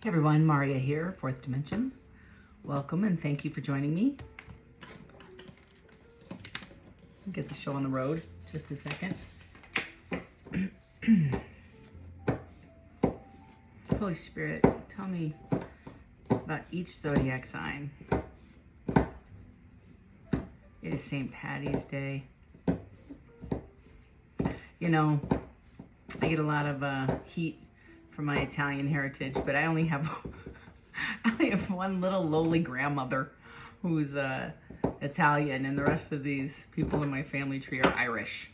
Hey everyone, Maria here, Fourth Dimension. Welcome and thank you for joining me. Get the show on the road just a second. Holy Spirit, tell me about each zodiac sign. It is St. Patty's Day. You know, I get a lot of heat for my Italian heritage, but I only have one little lowly grandmother who's Italian, and the rest of these people in my family tree are Irish,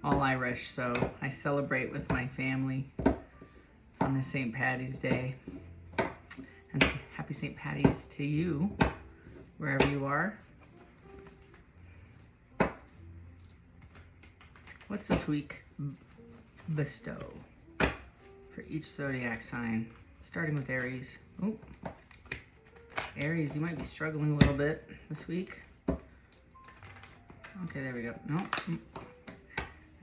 all Irish. So I celebrate with my family on this St. Patty's Day, and happy St. Patty's to you wherever you are. What's this week bestow for each zodiac sign, starting with Aries? Oh, Aries, you might be struggling a little bit this week. Okay, there we go. No,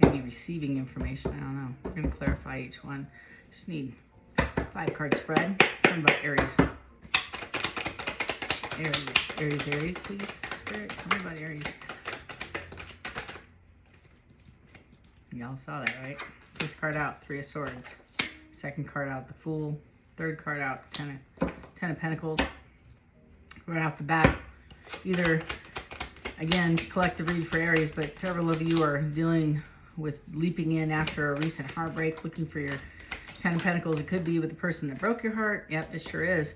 maybe receiving information. I don't know. We're going to clarify each one. Just need 5-card spread. Tell me about Aries. Aries, please. Spirit, tell me about Aries. Y'all saw that, right? First card out, 3 of Swords. Second card out, the Fool. Third card out, 10 of Pentacles. Right off the bat, either, again, collective read for Aries, but several of you are dealing with leaping in after a recent heartbreak, looking for your 10 of Pentacles. It could be with the person that broke your heart. Yep, it sure is.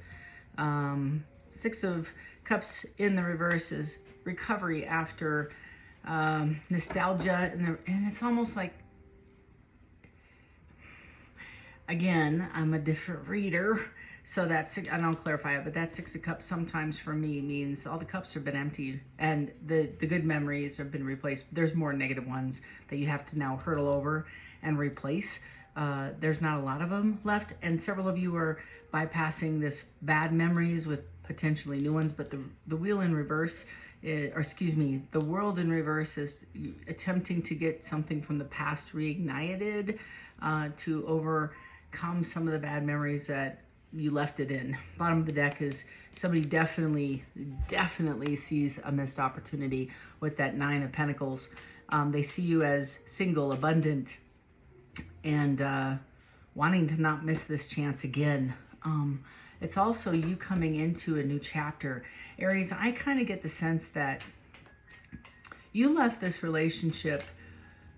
6 of Cups in the reverse is recovery after nostalgia, and it's almost like, again, I'm a different reader, so that's, and I'll clarify it, but that 6 of Cups sometimes for me means all the cups have been emptied and the good memories have been replaced. There's more negative ones that you have to now hurdle over and replace. There's not a lot of them left, and several of you are bypassing this bad memories with potentially new ones, but the wheel in reverse, the world in reverse is attempting to get something from the past reignited to overcome some of the bad memories that you left it in. Bottom of the deck is somebody definitely sees a missed opportunity with that 9 of Pentacles. They see you as single, abundant, and wanting to not miss this chance again. It's also you coming into a new chapter. Aries, I kind of get the sense that you left this relationship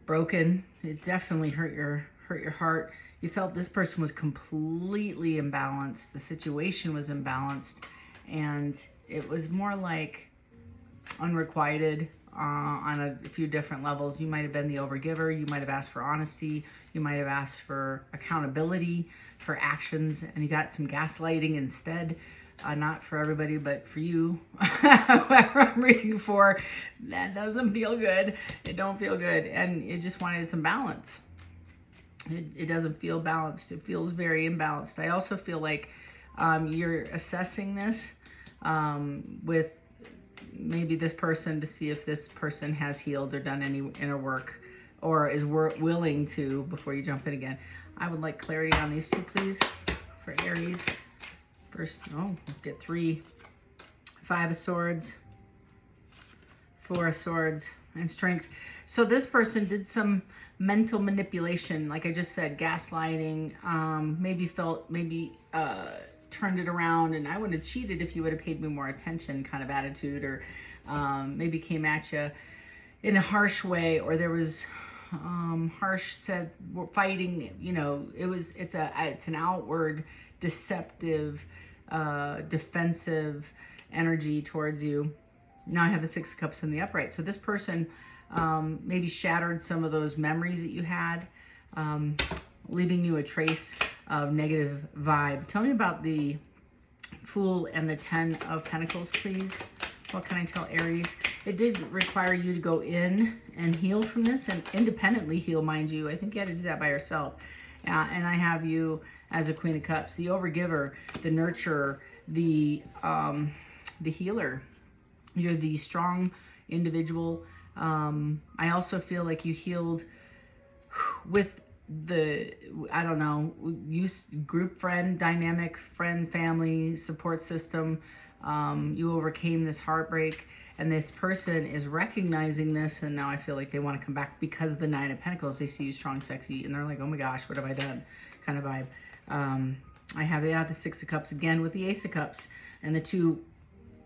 broken. It definitely hurt your heart. You felt this person was completely imbalanced. The situation was imbalanced, and it was more like unrequited on a few different levels. You might have been the overgiver. You might have asked for honesty. You might have asked for accountability for actions, and you got some gaslighting instead. Not for everybody, but for you, whoever I'm reading for, that doesn't feel good. It don't feel good, and you just wanted some balance. It doesn't feel balanced. It feels very imbalanced. I also feel like you're assessing this with maybe this person to see if this person has healed or done any inner work or is willing to before you jump in again. I would like clarity on these two, please, for Aries. First, get 3, 5 of Swords, 4 of Swords, and Strength. So this person did some mental manipulation, like I just said, gaslighting, maybe turned it around, and I would have cheated if you would have paid me more attention kind of attitude, or maybe came at you in a harsh way, or there was harsh said we're fighting, it's an outward deceptive defensive energy towards you. Now I have the 6 of Cups in the upright, so this person maybe shattered some of those memories that you had, leaving you a trace of negative vibe. Tell me about the Fool and the 10 of Pentacles, please. What can I tell Aries? It did require you to go in and heal from this, and independently heal, mind you. I think you had to do that by yourself. And I have you as a Queen of Cups, the overgiver, the nurturer, the healer. You're the strong individual. I also feel like you healed with I don't know, use group friend, dynamic friend, family, support system. You overcame this heartbreak, and this person is recognizing this, and now I feel like they want to come back because of the Nine of Pentacles. They see you strong, sexy, and they're like, oh my gosh, what have I done? Kind of vibe. I have the Six of Cups again with the Ace of Cups, and the Two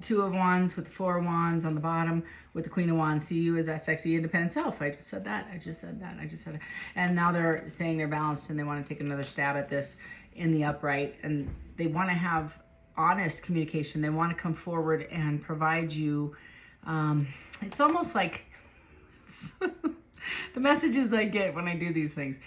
of Wands with the Four of Wands on the bottom with the Queen of Wands. See you as that sexy, independent self. I just said that. I just said that. And now they're saying they're balanced and they want to take another stab at this in the upright. And they want to have honest communication. They want to come forward and provide you. It's almost like the messages I get when I do these things.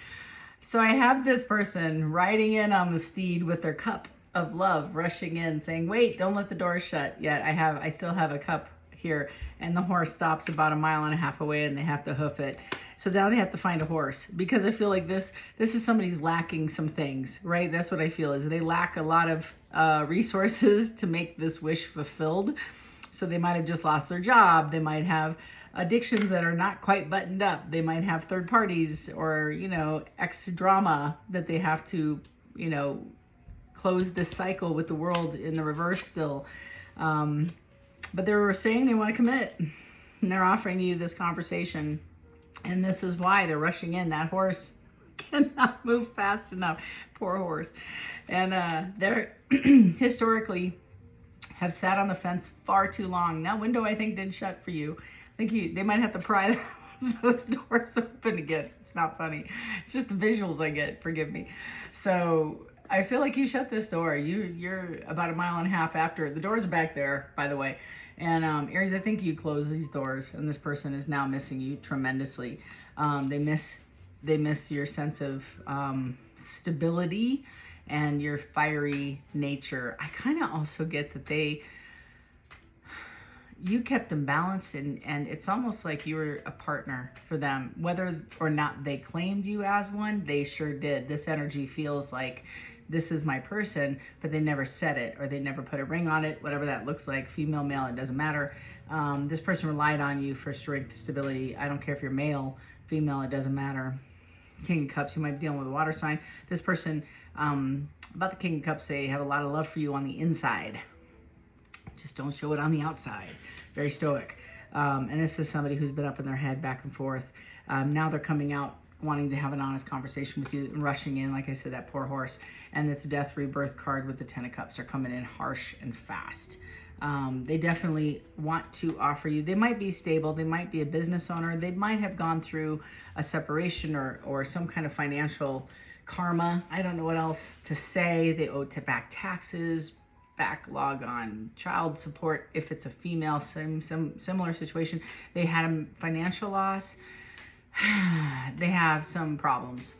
So I have this person riding in on the steed with their cup of love, rushing in, saying, wait, don't let the door shut yet. I still have a cup here. And the horse stops about 1.5 miles away and they have to hoof it. So now they have to find a horse, because I feel like this is somebody's lacking some things, right? That's what I feel, is they lack a lot of resources to make this wish fulfilled. So they might have just lost their job. They might have addictions that are not quite buttoned up. They might have third parties or, ex drama that they have to, close this cycle with the world in the reverse still. But they were saying they want to commit, and they're offering you this conversation. And this is why they're rushing in. That horse cannot move fast enough. Poor horse. And they're historically have sat on the fence far too long. That window, I think, did shut for you. I think they might have to pry those doors open again. It's not funny. It's just the visuals I get. Forgive me. So I feel like you shut this door. You're about 1.5 miles after. The doors are back there, by the way. And Aries, I think you close these doors, and this person is now missing you tremendously. They miss your sense of stability and your fiery nature. I kind of also get that you kept them balanced, and it's almost like you were a partner for them. Whether or not they claimed you as one, they sure did. This energy feels like this is my person, but they never said it, or they never put a ring on it, whatever that looks like, female, male, it doesn't matter. This person relied on you for strength, stability. I don't care if you're male, female, it doesn't matter. King of Cups, you might be dealing with a water sign. This person, about the King of Cups, they have a lot of love for you on the inside. Just don't show it on the outside. Very stoic. And this is somebody who's been up in their head back and forth. Now they're coming out wanting to have an honest conversation with you and rushing in, like I said, that poor horse. And it's the Death Rebirth card with the Ten of Cups. They're coming in harsh and fast. They definitely want to offer you. They might be stable. They might be a business owner. They might have gone through a separation or some kind of financial karma. I don't know what else to say. They owe back taxes, backlog on child support. If it's a female, some similar situation. They had a financial loss. They have some problems.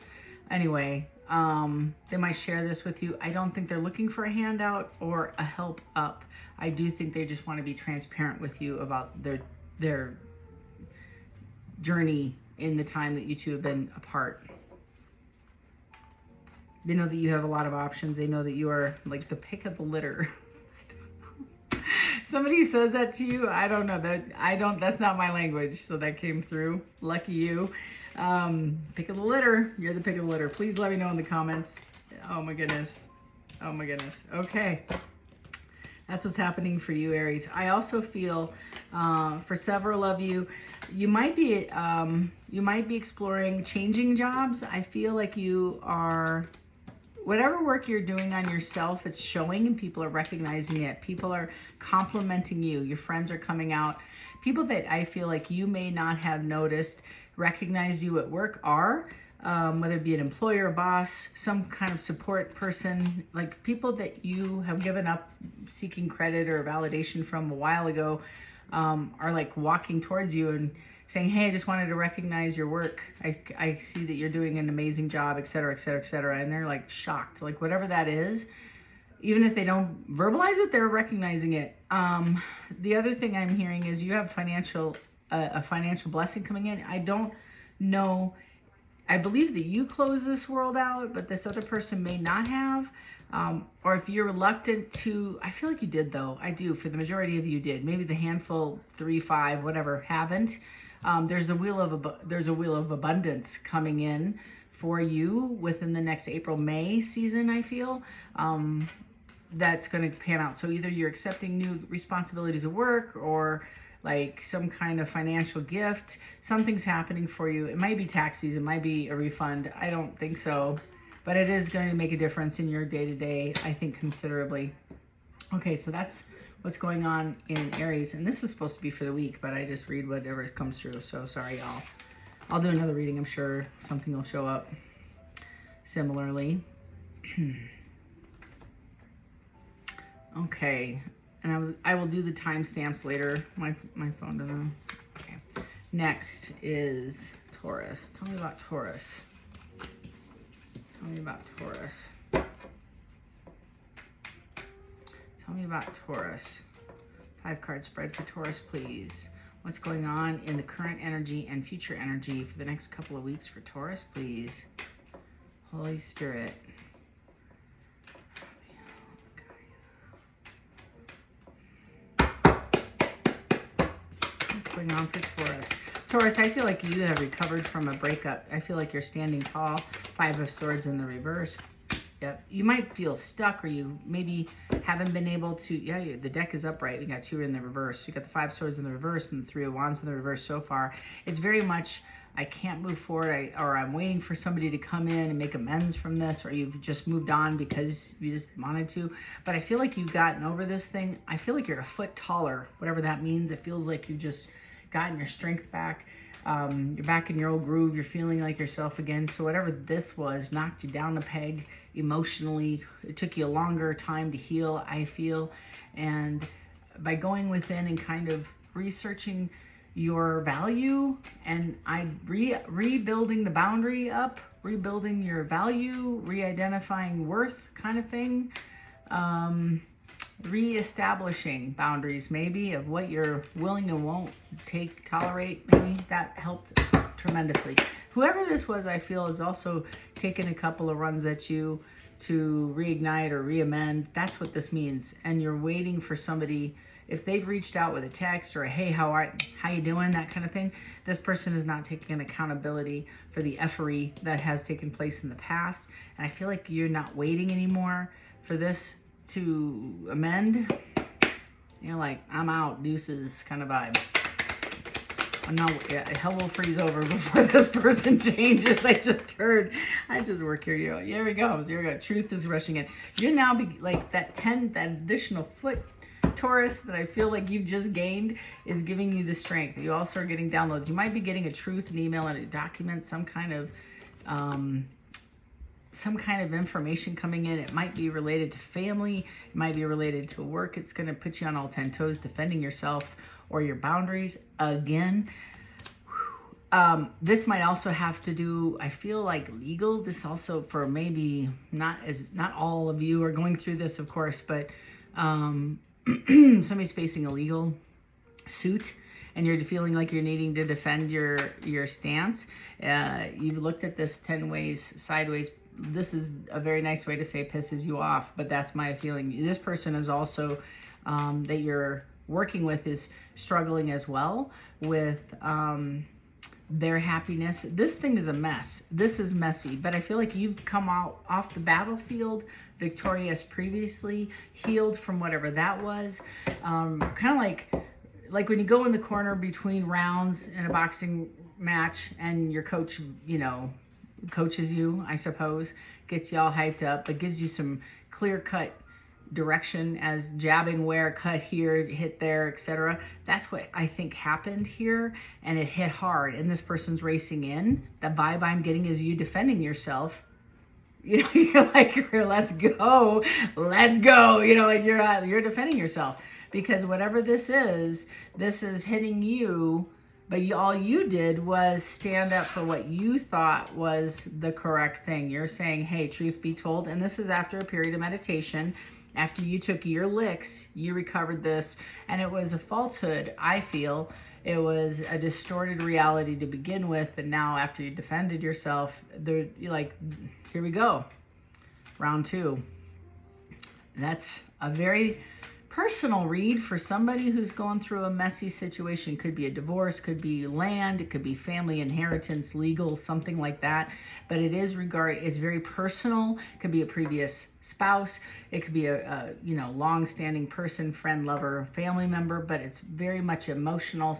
Anyway, they might share this with you. I don't think they're looking for a handout or a help up. I do think they just want to be transparent with you about their journey in the time that you two have been apart. They know that you have a lot of options. They know that you are like the pick of the litter. Somebody says that to you, I don't know. That's not my language, so that came through. Lucky you. Pick of the litter. You're the pick of the litter. Please let me know in the comments. Oh my goodness. Oh my goodness. Okay. That's what's happening for you, Aries. I also feel for several of you, you might be exploring changing jobs. I feel like you are, whatever work you're doing on yourself, it's showing and people are recognizing it. People are complimenting you. Your friends are coming out. People that I feel like you may not have noticed recognize you at work are, whether it be an employer, boss, some kind of support person, like people that you have given up seeking credit or validation from a while ago, are like walking towards you and saying, hey, I just wanted to recognize your work. I see that you're doing an amazing job, et cetera, et cetera, et cetera. And they're like shocked, like whatever that is, even if they don't verbalize it, they're recognizing it. The other thing I'm hearing is you have a financial blessing coming in. I don't know. I believe that you close this world out, but this other person may not have. Or if you're reluctant to, I feel like you did though. I do. For the majority of you did. Maybe the handful, 3, 5, whatever, haven't. There's a wheel of abundance coming in for you within the next April-May season, I feel. That's going to pan out. So either you're accepting new responsibilities at work, or like some kind of financial gift. Something's happening for you. It might be tax season, it might be a refund. I don't think so, but it is going to make a difference in your day-to-day, I think, considerably. Okay, so that's what's going on in Aries, and this is supposed to be for the week, but I just read whatever comes through, so sorry, y'all. I'll do another reading. I'm sure something will show up similarly. Okay, and I will do the timestamps later. My phone doesn't. Okay. Next is Taurus. Tell me about Taurus. Tell me about Taurus. Tell me about Taurus. 5-card spread for Taurus, please. What's going on in the current energy and future energy for the next couple of weeks for Taurus, please? Holy Spirit. What's going on for Taurus? Taurus, I feel like you have recovered from a breakup. I feel like you're standing tall. 5 of Swords in the reverse. Yep. You might feel stuck, or you maybe haven't been able to. Yeah, the deck is upright. We got 2 in the reverse. You got the 5 Swords in the reverse and the 3 of Wands in the reverse so far. It's very much, I can't move forward, or I'm waiting for somebody to come in and make amends from this, or you've just moved on because you just wanted to. But I feel like you've gotten over this thing. I feel like you're a foot taller, whatever that means. It feels like you've just gotten your strength back. You're back in your old groove. You're feeling like yourself again. So whatever this was knocked you down a peg emotionally. It took you a longer time to heal, I feel. And by going within and kind of researching your value and rebuilding the boundary up, rebuilding your value, re-identifying worth kind of thing, re-establishing boundaries maybe of what you're willing and won't tolerate, maybe that helped tremendously. Whoever this was, I feel, has also taken a couple of runs at you to reignite or re-amend. That's what this means. And you're waiting for somebody. If they've reached out with a text or a, hey, how you doing, that kind of thing, this person is not taking accountability for the effery that has taken place in the past. And I feel like you're not waiting anymore for this to amend. You're like, I'm out, deuces kind of vibe. No, yeah, hell will freeze over before this person changes. I just work here. Here we go. Here we go. Truth is rushing in. You're now like that additional foot, Taurus, that I feel like you've just gained is giving you the strength. You also are getting downloads. You might be getting a truth, an email, and a document, some kind of information coming in. It might be related to family. It might be related to work. It's going to put you on all 10 toes, defending yourself or your boundaries again. This might also have to do, I feel like, legal. This also, for maybe not all of you are going through this, of course, but somebody's facing a legal suit and you're feeling like you're needing to defend your stance. You've looked at this 10 ways sideways. This is a very nice way to say it pisses you off, but that's my feeling. This person is also, that you're working with, is struggling as well with their happiness. This thing is a mess. This is messy, but I feel like you've come out off the battlefield victorious previously, healed from whatever that was. Kind of like when you go in the corner between rounds in a boxing match and your coach, coaches you, I suppose, gets you all hyped up, but gives you some clear-cut direction as jabbing where, cut here, hit there, etc. That's what I think happened here, and it hit hard, and this person's racing in. The vibe I'm getting is you defending yourself. You're like, let's go. Like you're defending yourself, because whatever this is hitting you. But all you did was stand up for what you thought was the correct thing. You're saying, hey, truth be told, and this is after a period of meditation. After you took your licks, you recovered this, and it was a falsehood, I feel. It was a distorted reality to begin with, and now after you defended yourself, you're like, here we go, round 2. That's a very personal read for somebody who's going through a messy situation. Could be a divorce, could be land, it could be family inheritance, legal, something like that. But it is it's very personal. It could be a previous spouse. It could be a long-standing person, friend, lover, family member. But it's very much emotional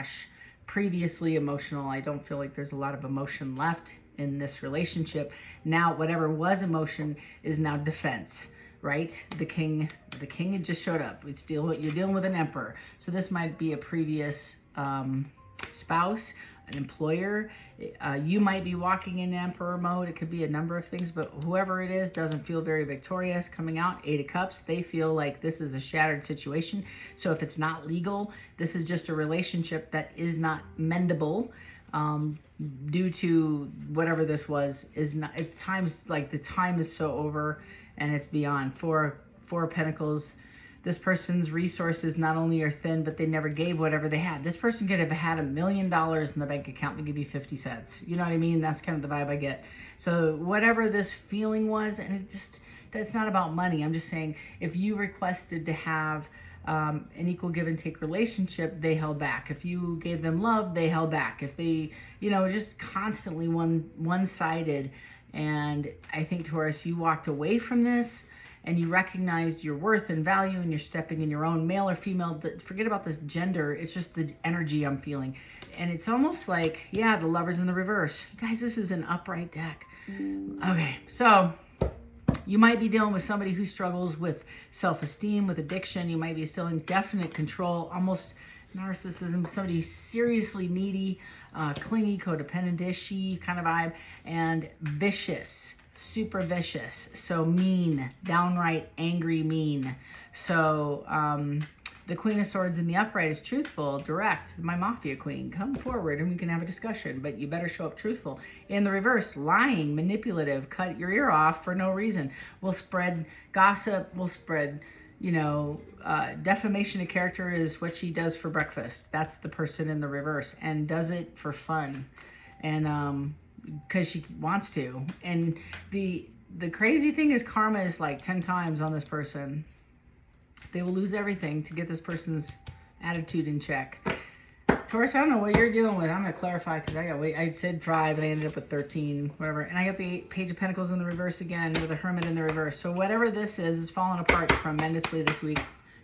/ previously emotional. I don't feel like there's a lot of emotion left in this relationship. Now, whatever was emotion is now defense. Right? The king had just showed up. You're dealing with an emperor. So this might be a previous spouse, an employer. You might be walking in emperor mode. It could be a number of things, but whoever it is doesn't feel very victorious coming out. 8 of Cups, they feel like this is a shattered situation. So if it's not legal, this is just a relationship that is not mendable. Due to whatever this was, is not, at times, like the time is so over and it's beyond. Four of Pentacles, this person's resources not only are thin, but they never gave whatever they had. This person could have had $1 million in the bank account and give you 50 cents. You know what I mean? That's kind of the vibe I get. So whatever this feeling was, and it's not about money. I'm just saying, if you requested to have an equal give and take relationship, they held back. If you gave them love, they held back. If they, just constantly one-sided. And I think, Taurus, you walked away from this and you recognized your worth and value, and you're stepping in your own, male or female. Forget about this gender. It's just the energy I'm feeling. And it's almost like, yeah, the Lovers in the reverse. Guys, this is an upright deck. Okay, so you might be dealing with somebody who struggles with self-esteem, with addiction. You might be still in definite control, almost narcissism, somebody seriously needy, clingy, codependent-ishy kind of vibe, and vicious, super vicious. So mean, downright angry, mean. So the Queen of Swords in the upright is truthful, direct. My Mafia Queen, come forward and we can have a discussion, but you better show up truthful. In the reverse, lying, manipulative, cut your ear off for no reason. Will spread gossip, will spread, defamation of character is what she does for breakfast. That's the person in the reverse, and does it for fun, and because she wants to. And the crazy thing is, karma is like 10 times on this person. They will lose everything to get this person's attitude in check. Taurus, I don't know what you're dealing with. I'm going to clarify because I said 5 and I ended up with 13, whatever. And I got the Page of Pentacles in the reverse again with the Hermit in the reverse. So whatever this is falling apart tremendously this week.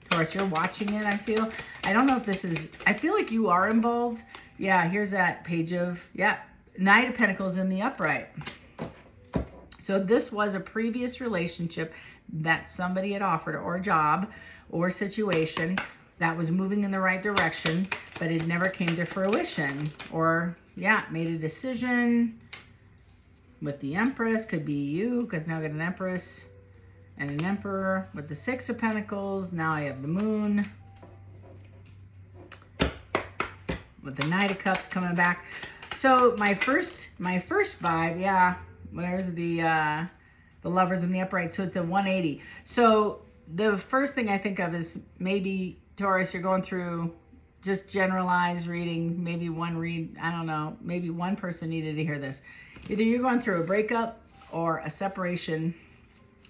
Taurus, you're watching it, I feel. I don't know if this is, I feel like you are involved. Yeah, here's that Page of, Knight of Pentacles in the upright. So this was a previous relationship that somebody had offered, or a job or situation that was moving in the right direction, but it never came to fruition. Or, made a decision with the Empress. Could be you, because now I got an Empress and an Emperor. With the 6 of Pentacles, now I have the Moon. With the Knight of Cups coming back. So my first vibe, there's the Lovers in the upright. So it's a 180. So the first thing I think of is maybe, Taurus, you're going through just generalized reading, maybe one read, I don't know, maybe one person needed to hear this. Either you're going through a breakup or a separation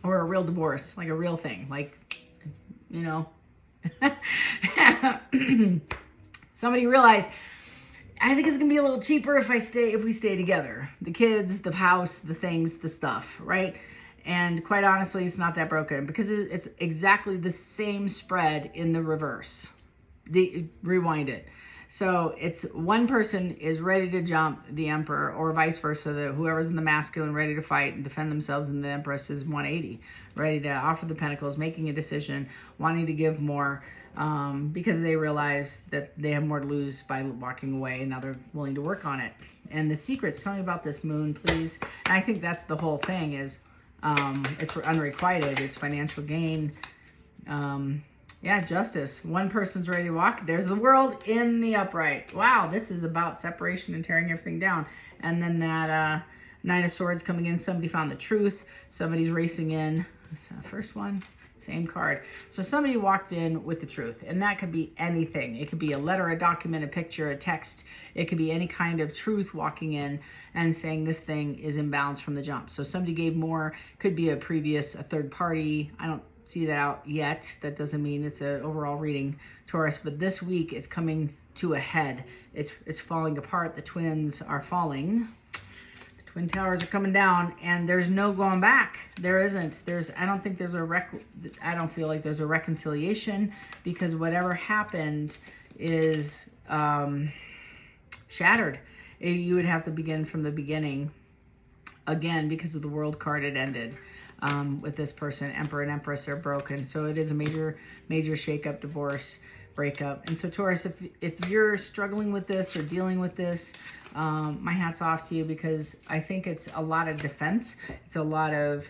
or a real divorce, like a real thing, like, somebody realized, I think it's gonna be a little cheaper if we stay together. The kids, the house, the things, the stuff, right? And quite honestly, it's not that broken because it's exactly the same spread in the reverse. Rewind it. So it's one person is ready to jump the Emperor, or vice versa. Whoever's in the masculine ready to fight and defend themselves, and the Empress is 180, ready to offer the Pentacles, making a decision, wanting to give more, because they realize that they have more to lose by walking away, and now they're willing to work on it. And the secrets, tell me about this Moon, please. And I think that's the whole thing is, it's unrequited, it's financial gain. Justice. One person's ready to walk. There's the World in the upright. Wow, this is about separation and tearing everything down. And then that Nine of Swords coming in. Somebody found the truth. Somebody's racing in. First one, same card. So somebody walked in with the truth, and that could be anything. It could be a letter, a document, a picture, a text. It could be any kind of truth walking in and saying this thing is in balance from the jump. So somebody gave more. Could be a third party. I don't see that out yet. That doesn't mean it's an overall reading, Taurus, but this week it's coming to a head. It's falling apart. The twins are falling. The twin towers are coming down, and there's no going back. There isn't. I don't think there's I don't feel like there's a reconciliation, because whatever happened is shattered. You would have to begin from the beginning again, because of the World card. It ended with this person. Emperor and Empress are broken, so it is a major shakeup, divorce, breakup. And so Taurus, if you're struggling with this or dealing with this, my hat's off to you, because I think it's a lot of defense. It's a lot of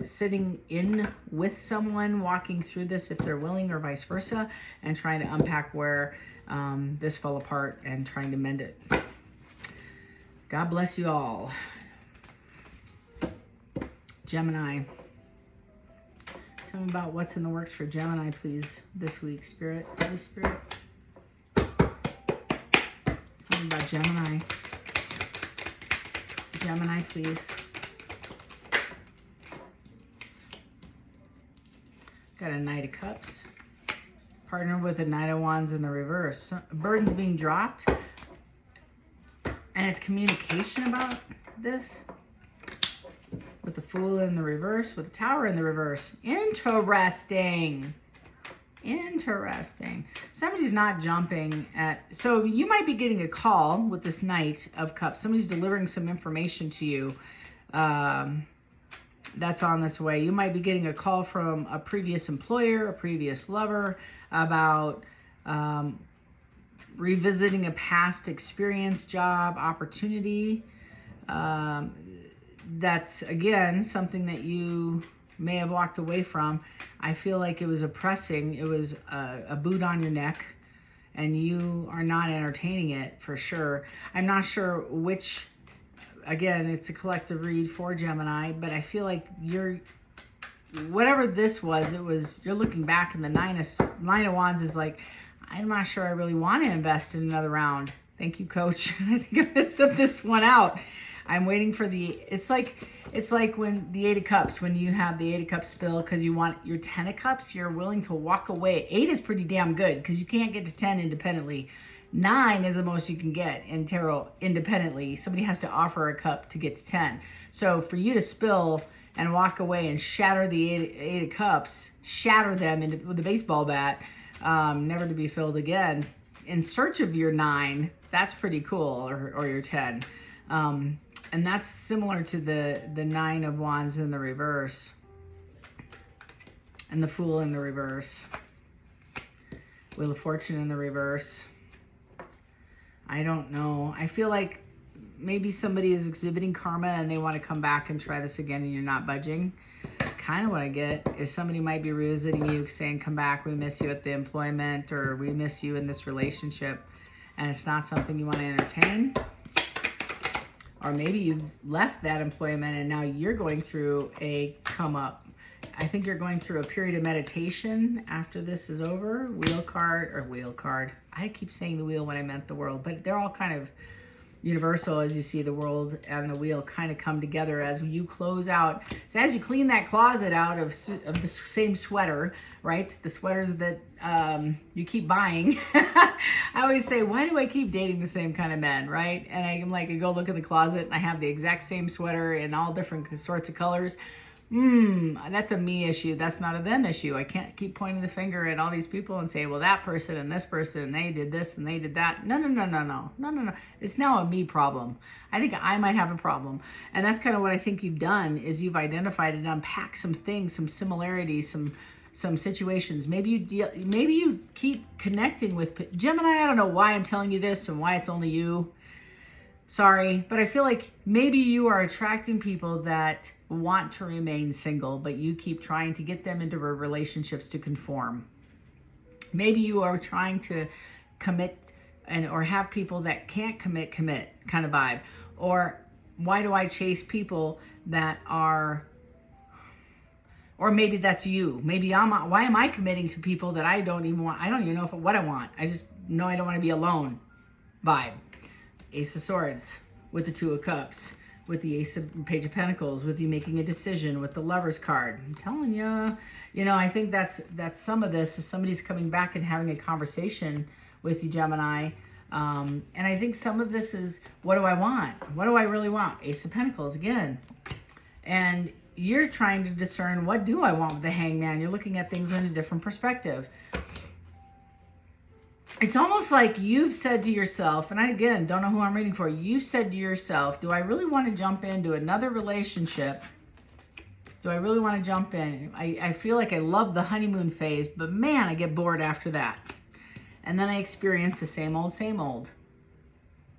sitting in with someone, walking through this if they're willing, or vice versa, and trying to unpack where this fell apart and trying to mend it. God bless you all. Gemini. Tell me about what's in the works for Gemini, please, this week, Spirit. Holy Spirit. Tell me about Gemini. Gemini, please. Got a Knight of Cups. Partner with a Knight of Wands in the reverse. A burden's being dropped. And it's communication about this. With the Fool in the reverse. With the Tower in the reverse. Interesting. Interesting. Somebody's not jumping at... So you might be getting a call with this Knight of Cups. Somebody's delivering some information to you. That's on this way. You might be getting a call from a previous employer, a previous lover, about revisiting a past experience, job, opportunity. That's, again, something that you may have walked away from. I feel like it was oppressing. It was a boot on your neck, and you are not entertaining it for sure. I'm not sure which... Again, it's a collective read for Gemini, but I feel like whatever this was, you're looking back, and the Nine of Wands is like, I'm not sure I really want to invest in another round. Thank you, Coach. I think I messed up this one out. I'm waiting for it's like when the Eight of Cups, when you have the Eight of Cups spill because you want your 10 of Cups, you're willing to walk away. 8 is pretty damn good because you can't get to 10 independently. 9 is the most you can get in tarot independently. Somebody has to offer a cup to get to 10. So for you to spill and walk away and shatter the eight of Cups, shatter them with a baseball bat, never to be filled again, in search of your 9, that's pretty cool, or your 10. And that's similar to the 9 of Wands in the reverse and the Fool in the reverse. Wheel of Fortune in the reverse. I don't know. I feel like maybe somebody is exhibiting karma and they want to come back and try this again and you're not budging. Kind of what I get is somebody might be revisiting you, saying, come back, we miss you at the employment, or we miss you in this relationship, and it's not something you want to entertain. Or maybe you've left that employment and now you're going through a come up. I think you're going through a period of meditation after this is over. Wheel card. I keep saying the wheel when I meant the world, but they're all kind of universal as you see the world and the wheel kind of come together as you close out. So as you clean that closet out of the same sweater, right? The sweaters that you keep buying. I always say, why do I keep dating the same kind of men, right? And I'm like, I go look in the closet and I have the exact same sweater in all different sorts of colors. That's a me issue. That's not a them issue. I can't keep pointing the finger at all these people and say, well, that person and this person, and they did this and they did that. No. It's now a me problem. I think I might have a problem. And that's kind of what I think you've done, is you've identified and unpacked some things, some similarities, some situations. Maybe you keep connecting with Gemini. I don't know why I'm telling you this and why it's only you. Sorry, but I feel like maybe you are attracting people that want to remain single, but you keep trying to get them into relationships to conform. Maybe you are trying to commit or have people that can't commit kind of vibe. Or why do I chase people that are, or maybe that's you. Maybe why am I committing to people that I don't even want? I don't even know what I want. I just know I don't want to be alone vibe. Ace of Swords with the Two of Cups. with the Page of Pentacles, with you making a decision, with the Lover's card. I'm telling you, I think that's some of this is somebody's coming back and having a conversation with you, Gemini. And I think some of this is, what do I want? What do I really want? Ace of Pentacles again. And you're trying to discern, what do I want with the Hangman? You're looking at things in a different perspective. It's almost like you've said to yourself, and I, again, don't know who I'm reading for. You've said to yourself, do I really want to jump into another relationship? Do I really want to jump in? I feel like I love the honeymoon phase, but man, I get bored after that. And then I experience the same old, same old.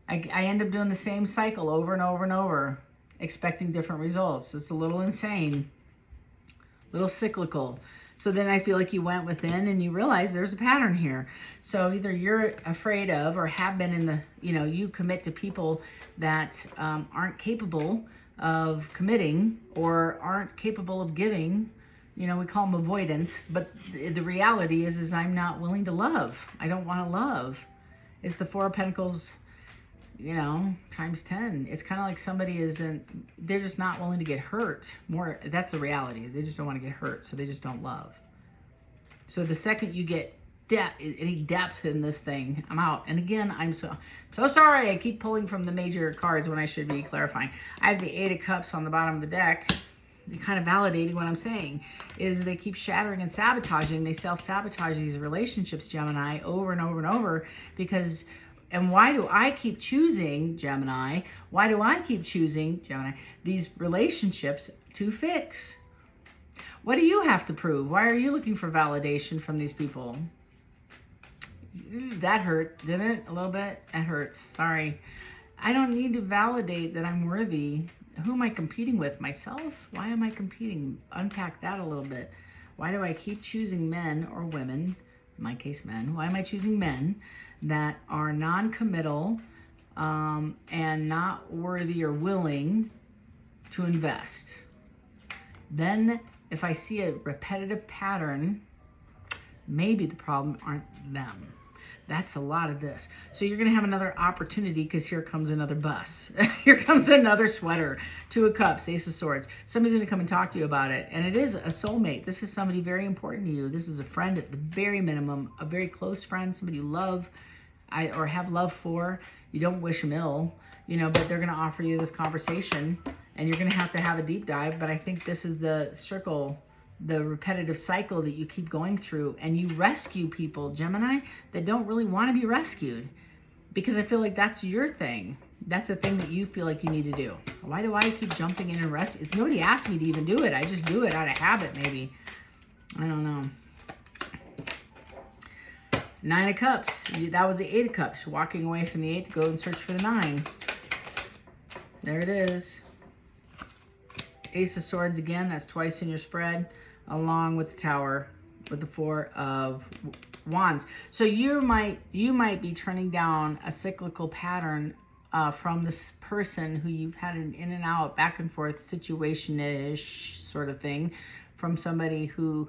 I end up doing the same cycle over and over and over, expecting different results. It's a little insane, a little cyclical. So then I feel like you went within and you realize there's a pattern here. So either you're afraid of, or have been in the, you commit to people that aren't capable of committing or aren't capable of giving. We call them avoidance, but the reality is I'm not willing to love. I don't want to love. It's the Four of Pentacles, times 10. It's kind of like somebody they're just not willing to get hurt. That's the reality. They just don't want to get hurt, so they just don't love. So the second you get any depth in this thing, I'm out. And again, I'm so sorry. I keep pulling from the major cards when I should be clarifying. I have the Eight of Cups on the bottom of the deck. Kind of validating what I'm saying is they keep shattering and sabotaging. They self-sabotage these relationships, Gemini, over and over and over because... And why do I keep choosing, Gemini? Why do I keep choosing, Gemini, these relationships to fix? What do you have to prove? Why are you looking for validation from these people? That hurt, didn't it? A little bit? That hurts. Sorry. I don't need to validate that I'm worthy. Who am I competing with? Myself? Why am I competing? Unpack that a little bit. Why do I keep choosing men or women? In my case, men. Why am I choosing men that are non-committal and not worthy or willing to invest? Then if I see a repetitive pattern, maybe the problem aren't them. That's a lot of this. So you're going to have another opportunity because here comes another bus. Here comes another sweater. Two of Cups, Ace of Swords. Somebody's going to come and talk to you about it. And it is a soulmate. This is somebody very important to you. This is a friend at the very minimum, a very close friend, somebody you love or have love for. You don't wish them ill, but they're going to offer you this conversation and you're going to have a deep dive. But I think this is the circle, the repetitive cycle that you keep going through, and you rescue people, Gemini, that don't really want to be rescued, because I feel like that's your thing. That's a thing that you feel like you need to do. Why do I keep jumping in and rescue? Nobody asked me to even do it. I just do it out of habit, maybe. I don't know. Nine of Cups. That was the Eight of Cups. Walking away from the Eight to go and search for the Nine. There it is. Ace of Swords again. That's twice in your spread, along with the Tower, with the Four of Wands. So you might be turning down a cyclical pattern from this person who you've had an in and out, back and forth situation-ish sort of thing, from somebody who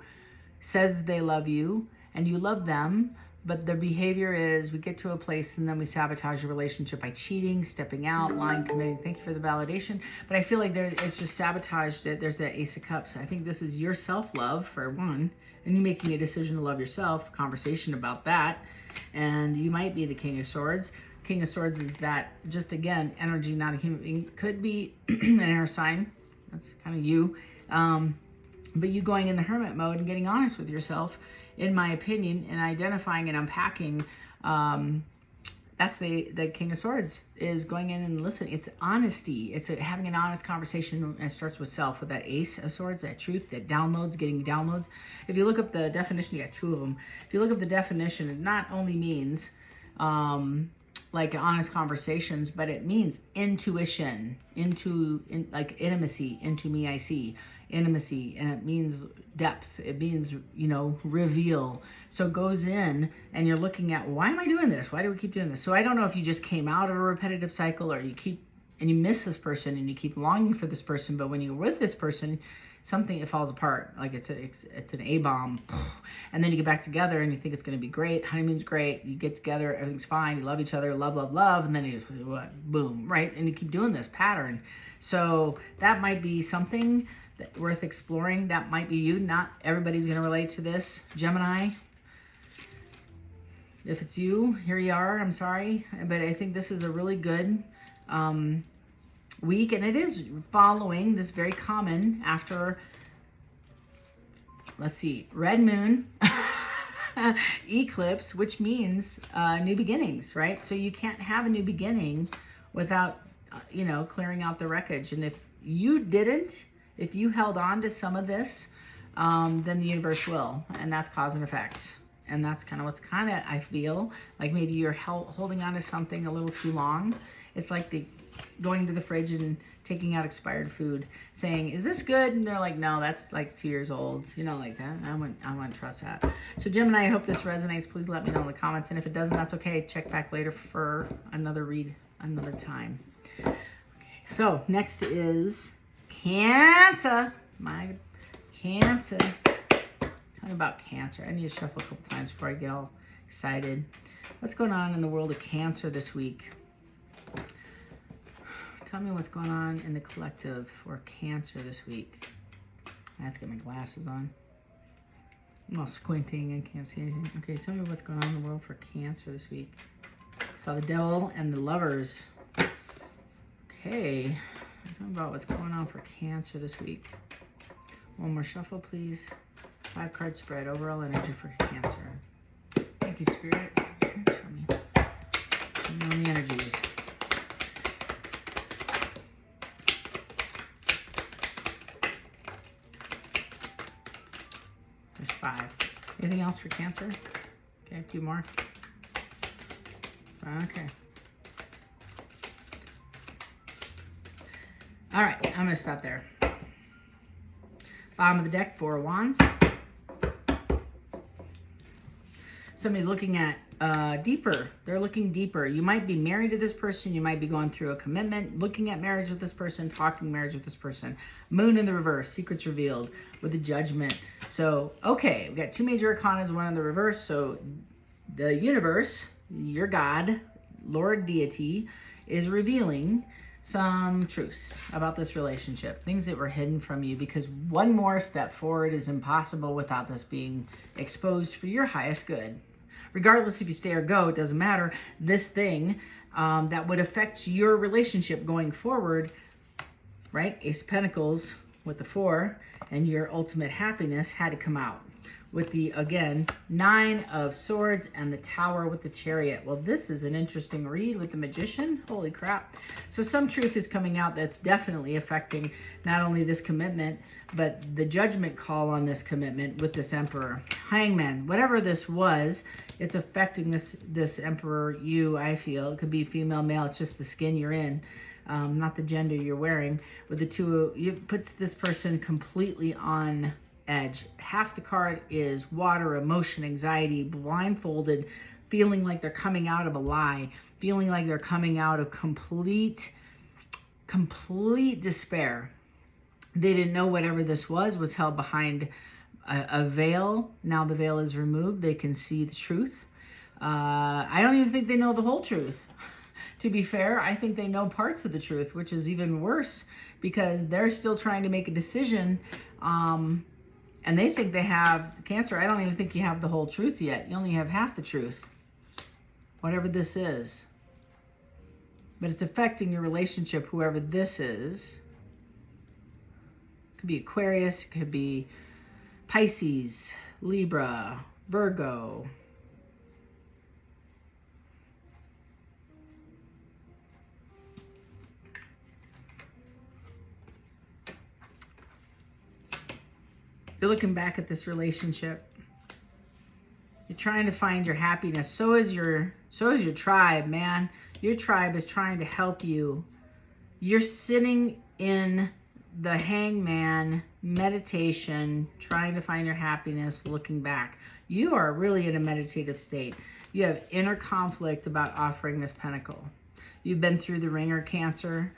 says they love you and you love them, but their behavior is, we get to a place and then we sabotage the relationship by cheating, stepping out, lying, committing. Thank you for the validation. But I feel like it's just sabotaged it. There's that Ace of Cups. I think this is your self-love, for one, and you making a decision to love yourself, conversation about that. And you might be the King of Swords. King of Swords is that, just again, energy, not a human being. Could be an air sign. That's kind of you. But you going in the hermit mode and getting honest with yourself, in my opinion, and identifying and unpacking, that's the King of Swords, is going in and listening. It's honesty. It's having an honest conversation, and it starts with self, with that Ace of Swords, that truth, that downloads, getting downloads. If you look up the definition, you got two of them. If you look up the definition, it not only means like honest conversations, but it means intuition, like intimacy, into me I see. Intimacy, and it means depth, it means, reveal. So it goes in and you're looking at, why am I doing this? Why do we keep doing this? So I don't know if you just came out of a repetitive cycle, or you keep and you miss this person and you keep longing for this person, but when you're with this person, something, it falls apart. Like it's an A-bomb. And then you get back together and you think it's going to be great. Honeymoon's great. You get together, everything's fine. You love each other, love, love, love. And then you just, boom, right? And you keep doing this pattern. So that might be something worth exploring. That might be you. Not everybody's going to relate to this. Gemini, if it's you, here you are. I'm sorry. But I think this is a really good week. And it is following this very common after, let's see, red moon, eclipse, which means new beginnings, right? So you can't have a new beginning without, you know, clearing out the wreckage. And if you didn't, if you held on to some of this, then the universe will. And that's cause and effect. And that's kind of what's kind of, I feel, like maybe you're holding on to something a little too long. It's like the going to the fridge and taking out expired food, saying, is this good? And they're like, no, that's like 2 years old. You know, like that. I wouldn't trust that. So Gemini, I hope this resonates. Please let me know in the comments. And if it doesn't, that's okay. Check back later for another read another time. Okay, so next is Cancer. My Cancer. Tell me about Cancer. I need to shuffle a couple times before I get all excited. What's going on in the world of Cancer this week? Tell me what's going on in the collective for Cancer this week. I have to get my glasses on. I'm all squinting and can't see anything. Okay, tell me what's going on in the world for Cancer this week. Saw the Devil and the Lovers. Okay, tell me about what's going on for Cancer this week. One more shuffle, please. 5-card spread, overall energy for Cancer. Thank you, Spirit. Show me. Show me the energies. There's 5. Anything else for Cancer? Okay, 2 more. Okay. All right, I'm going to stop there. Bottom of the deck, 4 of Wands. Somebody's looking at deeper. They're looking deeper. You might be married to this person. You might be going through a commitment, looking at marriage with this person, talking marriage with this person. Moon in the reverse, secrets revealed with the Judgment. So, okay, we've got 2 major arcanas, 1 in the reverse. So the universe, your God, Lord Deity, is revealing some truths about this relationship, things that were hidden from you, because one more step forward is impossible without this being exposed for your highest good. Regardless if you stay or go, it doesn't matter. This thing that would affect your relationship going forward, right? Ace of Pentacles with the 4 and your ultimate happiness had to come out. With the, again, 9 of Swords and the Tower with the Chariot. Well, this is an interesting read with the Magician. Holy crap. So some truth is coming out that's definitely affecting not only this commitment, but the judgment call on this commitment with this Emperor. Hangman, whatever this was, it's affecting this Emperor, you, I feel. It could be female, male. It's just the skin you're in. Not the gender you're wearing. With the 2, it puts this person completely on edge. Half the card is water, emotion, anxiety, blindfolded, feeling like they're coming out of a lie, feeling like they're coming out of complete despair. They didn't know whatever this was held behind a veil. Now the veil is removed. They can see the truth. I don't even think they know the whole truth. To be fair, I think they know parts of the truth, which is even worse because they're still trying to make a decision. And they think they have Cancer. I don't even think you have the whole truth yet. You only have half the truth, whatever this is. But it's affecting your relationship, whoever this is. It could be Aquarius. It could be Pisces, Libra, Virgo. You're looking back at this relationship. You're trying to find your happiness. So is your tribe, man. Your tribe is trying to help you. You're sitting in the Hangman meditation, trying to find your happiness, looking back. You are really in a meditative state. You have inner conflict about offering this pentacle. You've been through the ringer, Cancer.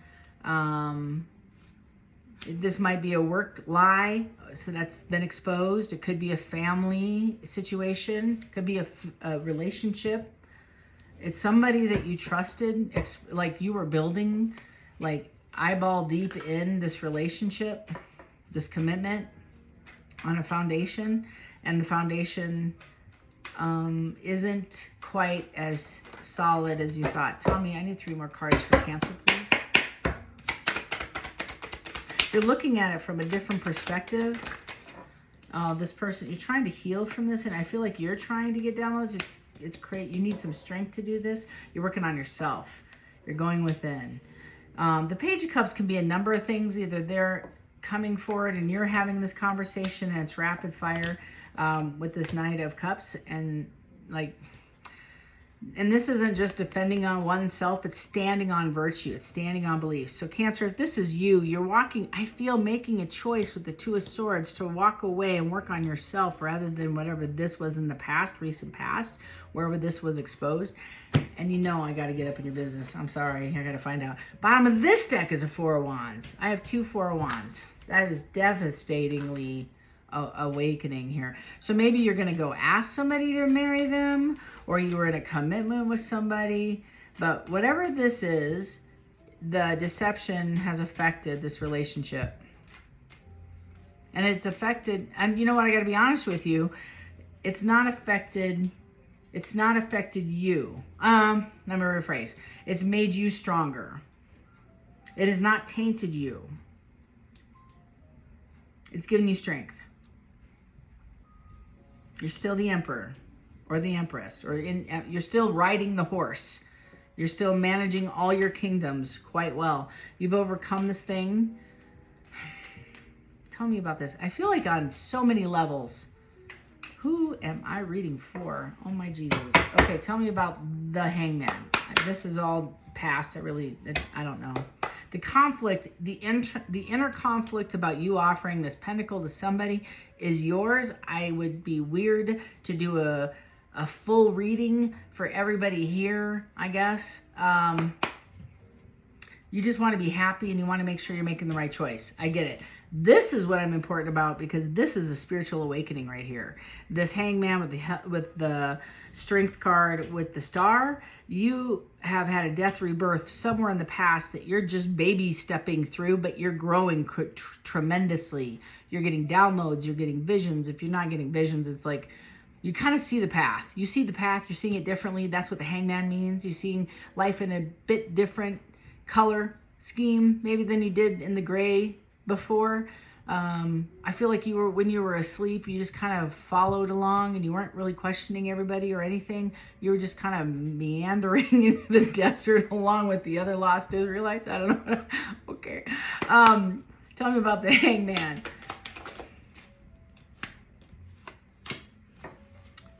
This might be a work lie, so that's been exposed. It could be a family situation. It could be a relationship. It's somebody that you trusted, like you were building, like eyeball deep in this relationship, this commitment on a foundation, and the foundation isn't quite as solid as you thought. Tommy, I need 3 more cards for Cancer, please. You're looking at it from a different perspective. This person, you're trying to heal from this, and I feel like you're trying to get downloads. It's great. You need some strength to do this. You're working on yourself. You're going within. The Page of Cups can be a number of things. Either they're coming forward and you're having this conversation and it's rapid fire with this Knight of Cups, and this isn't just defending on oneself, it's standing on virtue, it's standing on belief. So Cancer, if this is you, you're walking, I feel, making a choice with the Two of Swords to walk away and work on yourself rather than whatever this was in the past, recent past, wherever this was exposed. And you know I got to get up in your business. I'm sorry, I got to find out. Bottom of this deck is a 4 of Wands. I have 2 4 of Wands. That is devastatingly awakening here. So maybe you're going to go ask somebody to marry them, or you were in a commitment with somebody. But whatever this is, the deception has affected this relationship. And it's affected, and you know what, I got to be honest with you, it's not affected you. Let me rephrase. It's made you stronger. It has not tainted you. It's given you strength. You're still the Emperor or the Empress, or you're still riding the horse. You're still managing all your kingdoms quite well. You've overcome this thing. Tell me about this. I feel like on so many levels. Who am I reading for? Oh my Jesus. Okay, tell me about the Hangman. This is all past. I don't know. The conflict, the inner conflict about you offering this pentacle to somebody is yours. I would be weird to do a full reading for everybody here, I guess. You just want to be happy and you want to make sure you're making the right choice. I get it. This is what I'm important about, because this is a spiritual awakening right here. This Hangman with the Strength card with the Star, you have had a death rebirth somewhere in the past that you're just baby stepping through, but you're growing tremendously. You're getting downloads, you're getting visions. If you're not getting visions, it's like you kind of see the path. You see the path, you're seeing it differently. That's what the Hangman means. You're seeing life in a bit different color scheme maybe than you did in the gray before. I feel like when you were asleep, you just kind of followed along and you weren't really questioning everybody or anything. You were just kind of meandering into the desert along with the other lost Israelites. I don't know. Okay. Tell me about the Hangman.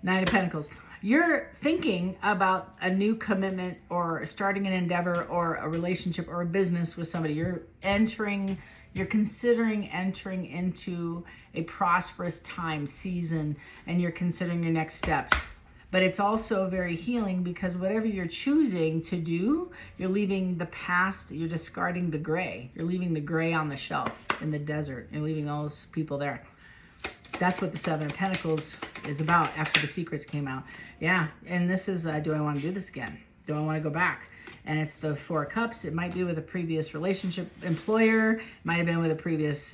Nine of Pentacles. You're thinking about a new commitment or starting an endeavor or a relationship or a business with somebody. You're considering entering into a prosperous time, season, and you're considering your next steps. But it's also very healing, because whatever you're choosing to do, you're leaving the past, you're discarding the gray. You're leaving the gray on the shelf in the desert. You're leaving those people there. That's what the Seven of Pentacles is about after the secrets came out. Yeah, and this is, do I want to do this again? Do I want to go back? And it's the Four of Cups. It might be with a previous relationship, employer. It might have been with a previous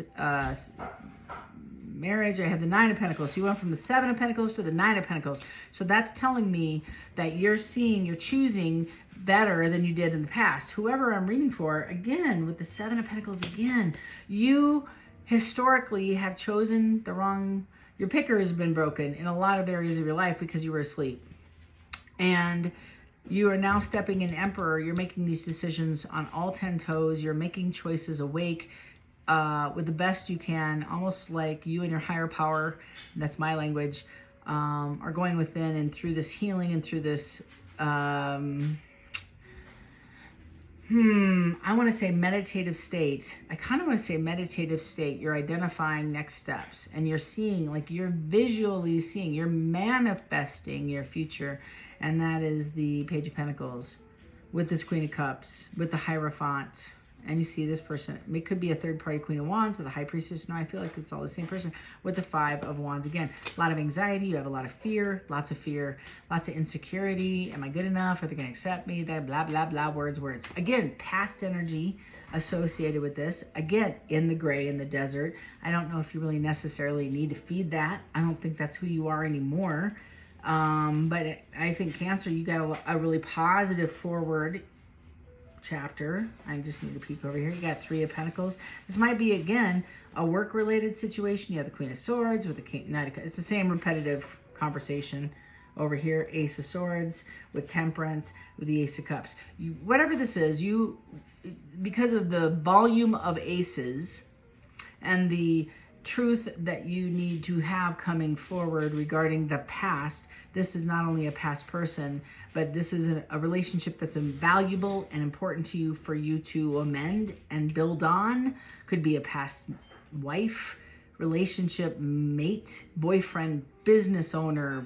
marriage. I had the Nine of Pentacles. So you went from the Seven of Pentacles to the Nine of Pentacles. So that's telling me that you're choosing better than you did in the past. Whoever I'm reading for, again, with the Seven of Pentacles again, you historically have chosen the wrong, your picker has been broken in a lot of areas of your life because you were asleep. And you are now stepping in Emperor. You're making these decisions on all 10 toes. You're making choices awake with the best you can, almost like you and your higher power, that's my language, are going within and through this healing and through this, I want to say meditative state. I kind of want to say meditative state. You're identifying next steps and you're seeing, like you're visually seeing, you're manifesting your future. And that is the Page of Pentacles with this Queen of Cups, with the Hierophant. And you see this person, it could be a third party Queen of Wands or the High Priestess. No, I feel like it's all the same person with the Five of Wands. Again, a lot of anxiety. You have a lot of fear, lots of insecurity. Am I good enough? Are they going to accept me? That blah, blah, blah, words. Again, past energy associated with this. Again, in the gray, in the desert. I don't know if you really necessarily need to feed that. I don't think that's who you are anymore. But I think Cancer, you got a really positive forward chapter. I just need to peek over here. You got Three of Pentacles. This might be, again, a work-related situation. You have the Queen of Swords with the King. It's the same repetitive conversation over here. Ace of Swords with Temperance with the Ace of Cups. Whatever this is, because of the volume of aces and the truth that you need to have coming forward regarding the past, this is not only a past person, but this is a relationship that's invaluable and important to you for you to amend and build on. Could be a past wife, relationship, mate, boyfriend, business owner,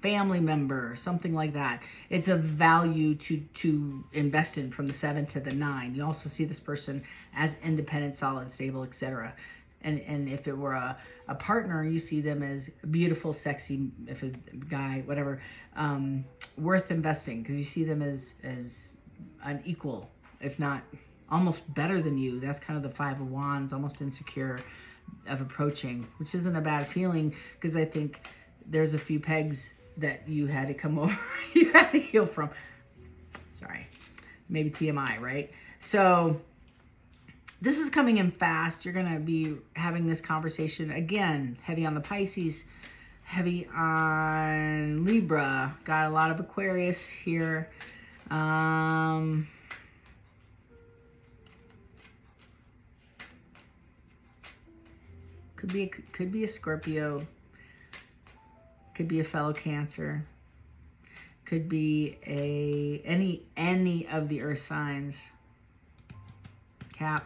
family member, something like that. It's of value to invest in from the 7 to the 9. You also see this person as independent, solid, stable, etc. And if it were a partner, you see them as beautiful, sexy, if a guy, whatever, worth investing, because you see them as an equal, if not almost better than you. That's kind of the Five of Wands, almost insecure of approaching, which isn't a bad feeling, because I think there's a few pegs that you had to come over, you had to heal from. Sorry, maybe TMI, right? So this is coming in fast. You're going to be having this conversation. Again, heavy on the Pisces, heavy on Libra. Got a lot of Aquarius here. Could be a Scorpio. Could be a fellow Cancer. Could be any of the earth signs. Cap.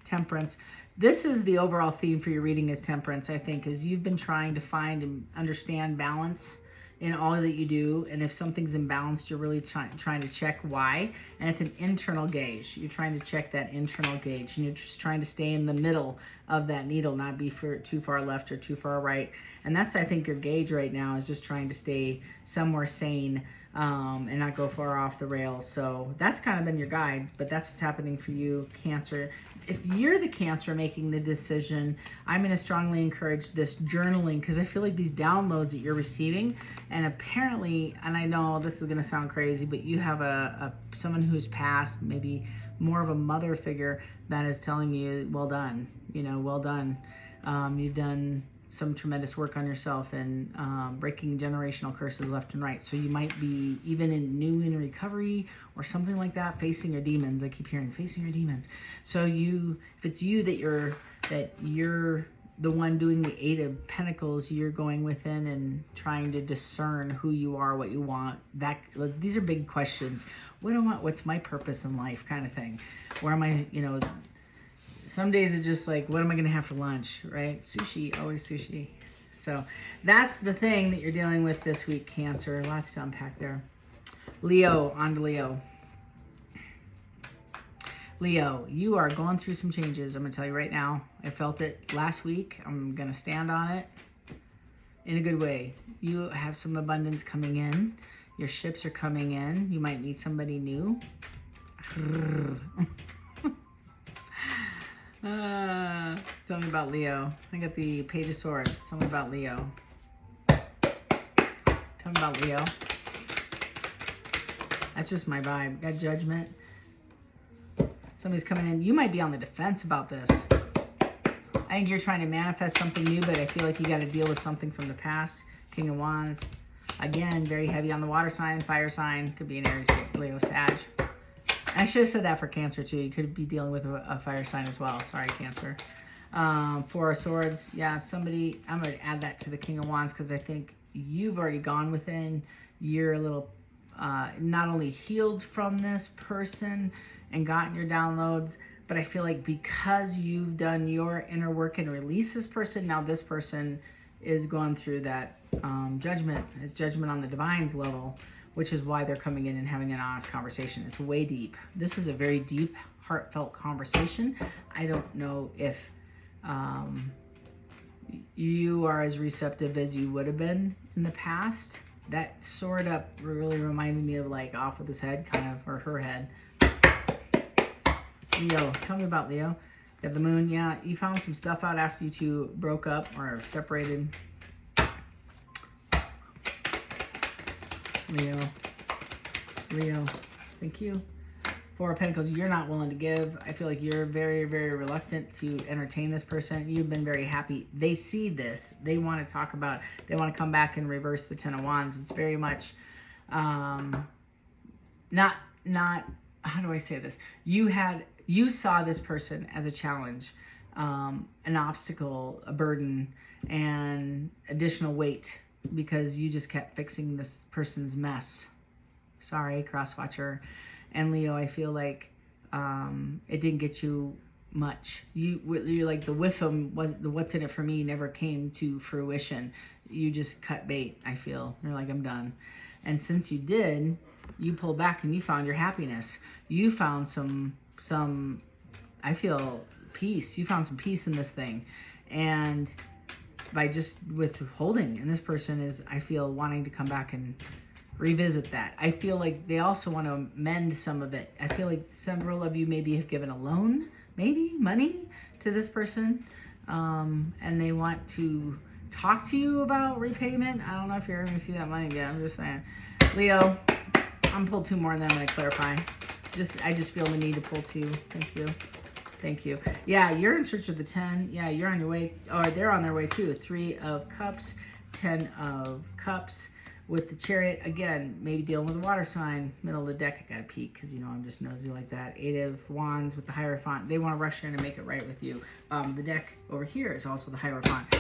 Temperance. This is the overall theme for your reading, is Temperance, I think, is you've been trying to find and understand balance in all that you do. And if something's imbalanced, you're really trying to check why. And it's an internal gauge. You're trying to check that internal gauge. And you're just trying to stay in the middle of that needle, not be too far left or too far right. And that's, I think, your gauge right now, is just trying to stay somewhere sane and not go far off the rails. So that's kind of been your guide, but that's what's happening for you, Cancer. If you're the Cancer making the decision, I'm going to strongly encourage this journaling, because I feel like these downloads that you're receiving, and apparently, and I know this is going to sound crazy, but you have someone who's passed, maybe more of a mother figure, that is telling you, well done, well done. You've done some tremendous work on yourself and breaking generational curses left and right. So you might be even in recovery or something like that, facing your demons. I keep hearing facing your demons. So if it's you that you're the one doing the Eight of Pentacles, you're going within and trying to discern who you are, what you want. These are big questions. What do I want? What's my purpose in life, kind of thing. Where am I, some days it's just like, what am I going to have for lunch, right? Sushi, always sushi. So that's the thing that you're dealing with this week, Cancer. Lots to unpack there. Leo, on to Leo. Leo, you are going through some changes. I'm going to tell you right now. I felt it last week. I'm going to stand on it in a good way. You have some abundance coming in. Your ships are coming in. You might meet somebody new. Tell me about Leo. I got the Page of Swords. Tell me about Leo. Tell me about Leo. That's just my vibe. Got Judgment. Somebody's coming in. You might be on the defense about this. I think you're trying to manifest something new, but I feel like you got to deal with something from the past. King of Wands. Again, very heavy on the water sign, fire sign. Could be an Aries, Leo, Sag. I should have said that for Cancer too. You could be dealing with a fire sign as well. Sorry, Cancer. Four of Swords. Yeah, somebody, I'm going to add that to the King of Wands, because I think you've already gone within. You're a little, not only healed from this person and gotten your downloads, but I feel like because you've done your inner work and released this person, now this person is going through that judgment. It's judgment on the Divine's level, which is why they're coming in and having an honest conversation. It's way deep. This is a very deep, heartfelt conversation. I don't know if you are as receptive as you would have been in the past. That sort of really reminds me of like off with his head, kind of, or her head. Leo, tell me about Leo. You have the moon. Yeah, you found some stuff out after you two broke up or separated. Leo, thank you. Four of Pentacles, you're not willing to give. I feel like you're very, very reluctant to entertain this person. You've been very happy. They see this. They want to talk about, they want to come back and reverse the Ten of Wands. It's very much not, how do I say this? You saw this person as a challenge, an obstacle, a burden, and additional weight because you just kept fixing this person's mess. Sorry, cross-watcher. And Leo, I feel like it didn't get you much. You're like the whiffum, the what's in it for me never came to fruition. You just cut bait, I feel. You're like, I'm done. And since you did, you pulled back and you found your happiness. You found some I feel, peace. You found some peace in this thing. And by just withholding, and this person is, I feel, wanting to come back and revisit that. I feel like they also want to mend some of it. I feel like several of you maybe have given a loan, maybe money to this person, and they want to talk to you about repayment. I don't know if you're ever going to see that money again. I'm just saying. Leo, I'm pulled two more and then I'm going to clarify. I just feel the need to pull two. Thank you. Thank you. Yeah, you're in search of the 10. Yeah, you're on your way, or they're on their way too. 3 of Cups, 10 of Cups. With the Chariot, again, maybe dealing with a water sign. Middle of the deck, I gotta peek because, you know, I'm just nosy like that. 8 of Wands with the Hierophant. They want to rush in and make it right with you. The deck over here is also the Hierophant.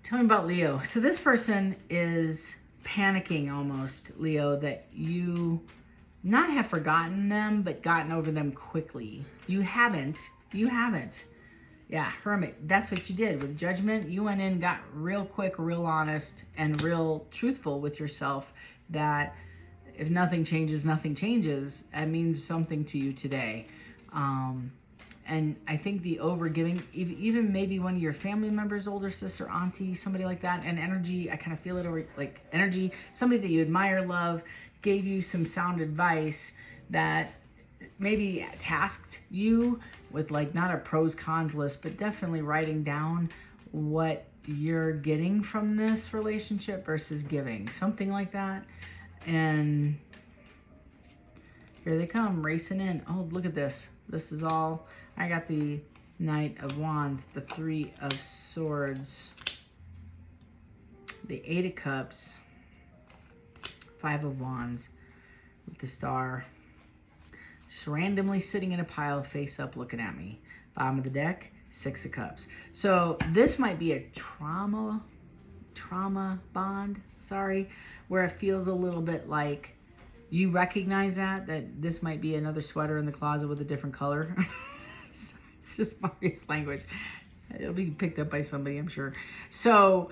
Tell me about Leo. So this person is panicking almost, Leo, that you not have forgotten them, but gotten over them quickly. You haven't. Yeah, Hermit, that's what you did. With Judgment, you went in, got real quick, real honest, and real truthful with yourself that if nothing changes, nothing changes. That means something to you today. And I think the overgiving, even maybe one of your family members, older sister, auntie, somebody like that, and energy, I kind of feel it over, like energy, somebody that you admire, love, gave you some sound advice that maybe tasked you with like not a pros cons list, but definitely writing down what you're getting from this relationship versus giving, something like that. And here they come racing in. Oh, look at this. This is all, I got the Knight of Wands, the 3 of Swords, the 8 of Cups, 5 of Wands with the Star. Just randomly sitting in a pile face up looking at me. Bottom of the deck, 6 of Cups. So this might be a trauma bond, sorry, where it feels a little bit like you recognize that this might be another sweater in the closet with a different color. It's just Maria's language. It'll be picked up by somebody, I'm sure. So,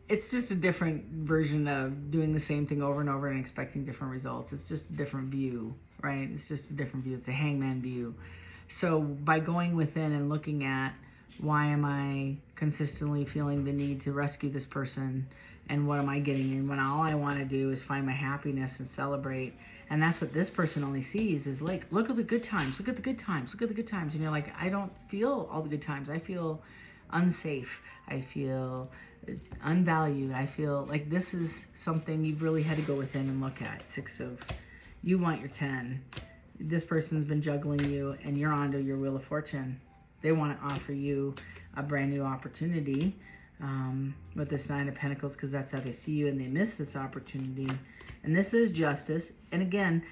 it's just a different version of doing the same thing over and over and expecting different results. It's just a different view, right? It's just a different view. It's a hangman view. So by going within and looking at why am I consistently feeling the need to rescue this person and what am I getting in when all I want to do is find my happiness and celebrate. And that's what this person only sees is like, look at the good times, look at the good times, look at the good times. And you're like, I don't feel all the good times. I feel unsafe. I feel unvalued. I feel like this is something you've really had to go within and look at. 6 of, you want your 10. This person's been juggling you and you're onto your Wheel of Fortune. They want to offer you a brand new opportunity with this 9 of Pentacles because that's how they see you and they miss this opportunity. And this is justice. And again,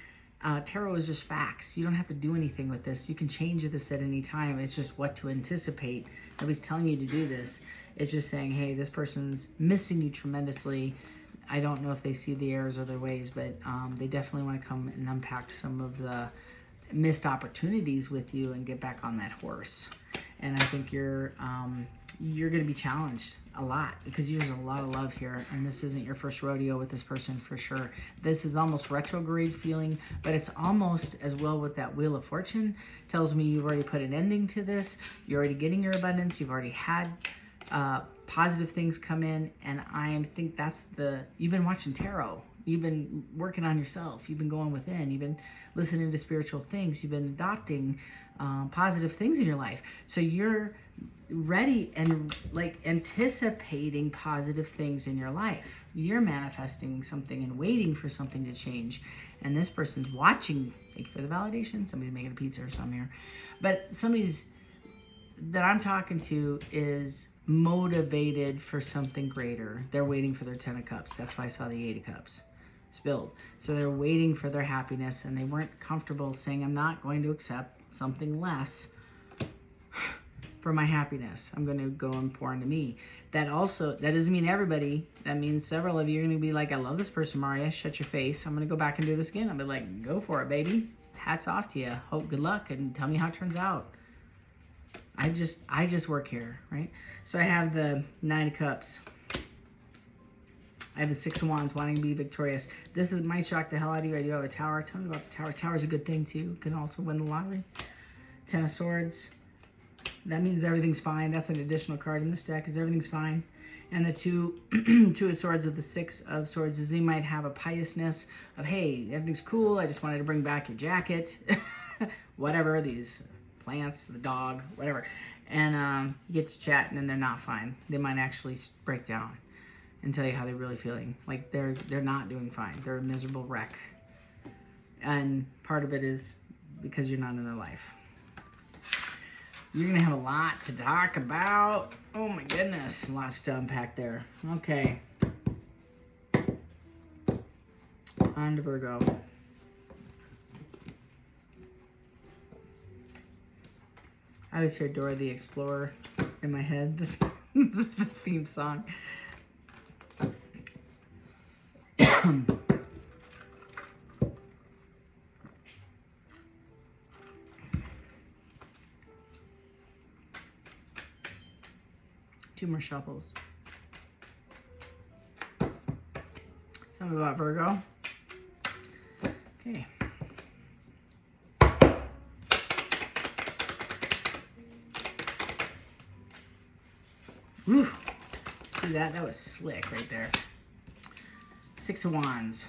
tarot is just facts. You don't have to do anything with this. You can change this at any time. It's just what to anticipate. Nobody's telling you to do this. It's just saying, hey, this person's missing you tremendously. I don't know if they see the errors or their ways, but they definitely want to come and unpack some of the missed opportunities with you and get back on that horse. And I think you're going to be challenged a lot because there's a lot of love here, and this isn't your first rodeo with this person for sure. This is almost retrograde feeling, but it's almost as well with that Wheel of Fortune. Tells me you've already put an ending to this. You're already getting your abundance. You've already had positive things come in, and I think that's you've been watching tarot. You've been working on yourself. You've been going within. You've been listening to spiritual things. You've been adopting positive things in your life. So you're ready and like anticipating positive things in your life. You're manifesting something and waiting for something to change. And this person's watching. Thank you for the validation. Somebody's making a pizza or something here. But somebody's that I'm talking to is motivated for something greater. They're waiting for their 10 of Cups. That's why I saw the 8 of Cups spilled. So they're waiting for their happiness, and they weren't comfortable saying, I'm not going to accept something less for my happiness. I'm going to go and pour into me. That doesn't mean everybody. That means several of you are going to be like, I love this person, Maria. Shut your face. I'm going to go back and do this again. I'll be like, go for it, baby. Hats off to you. Hope, good luck, and tell me how it turns out. I just work here, right? So I have the 9 of Cups. I have the 6 of Wands, wanting to be victorious. This might shock the hell out of you. I do have a Tower. Tell me about the Tower. Tower is a good thing, too. Can also win the lottery. 10 of Swords. That means everything's fine. That's an additional card in this deck, is everything's fine. And the 2 of Swords with the 6 of Swords is you might have a piousness of, hey, everything's cool. I just wanted to bring back your jacket. Whatever, these plants, the dog, whatever. And you get to chat, and then they're not fine. They might actually break down and tell you how they're really feeling. Like they're not doing fine. They're a miserable wreck. And part of it is because you're not in their life. You're going to have a lot to talk about. Oh my goodness. Lots to unpack there. Okay. On to Virgo. I always hear Dora the Explorer in my head, the theme song. Two more shuffles. Tell me about Virgo. Okay. Whew. See that? That was slick right there. 6 of Wands.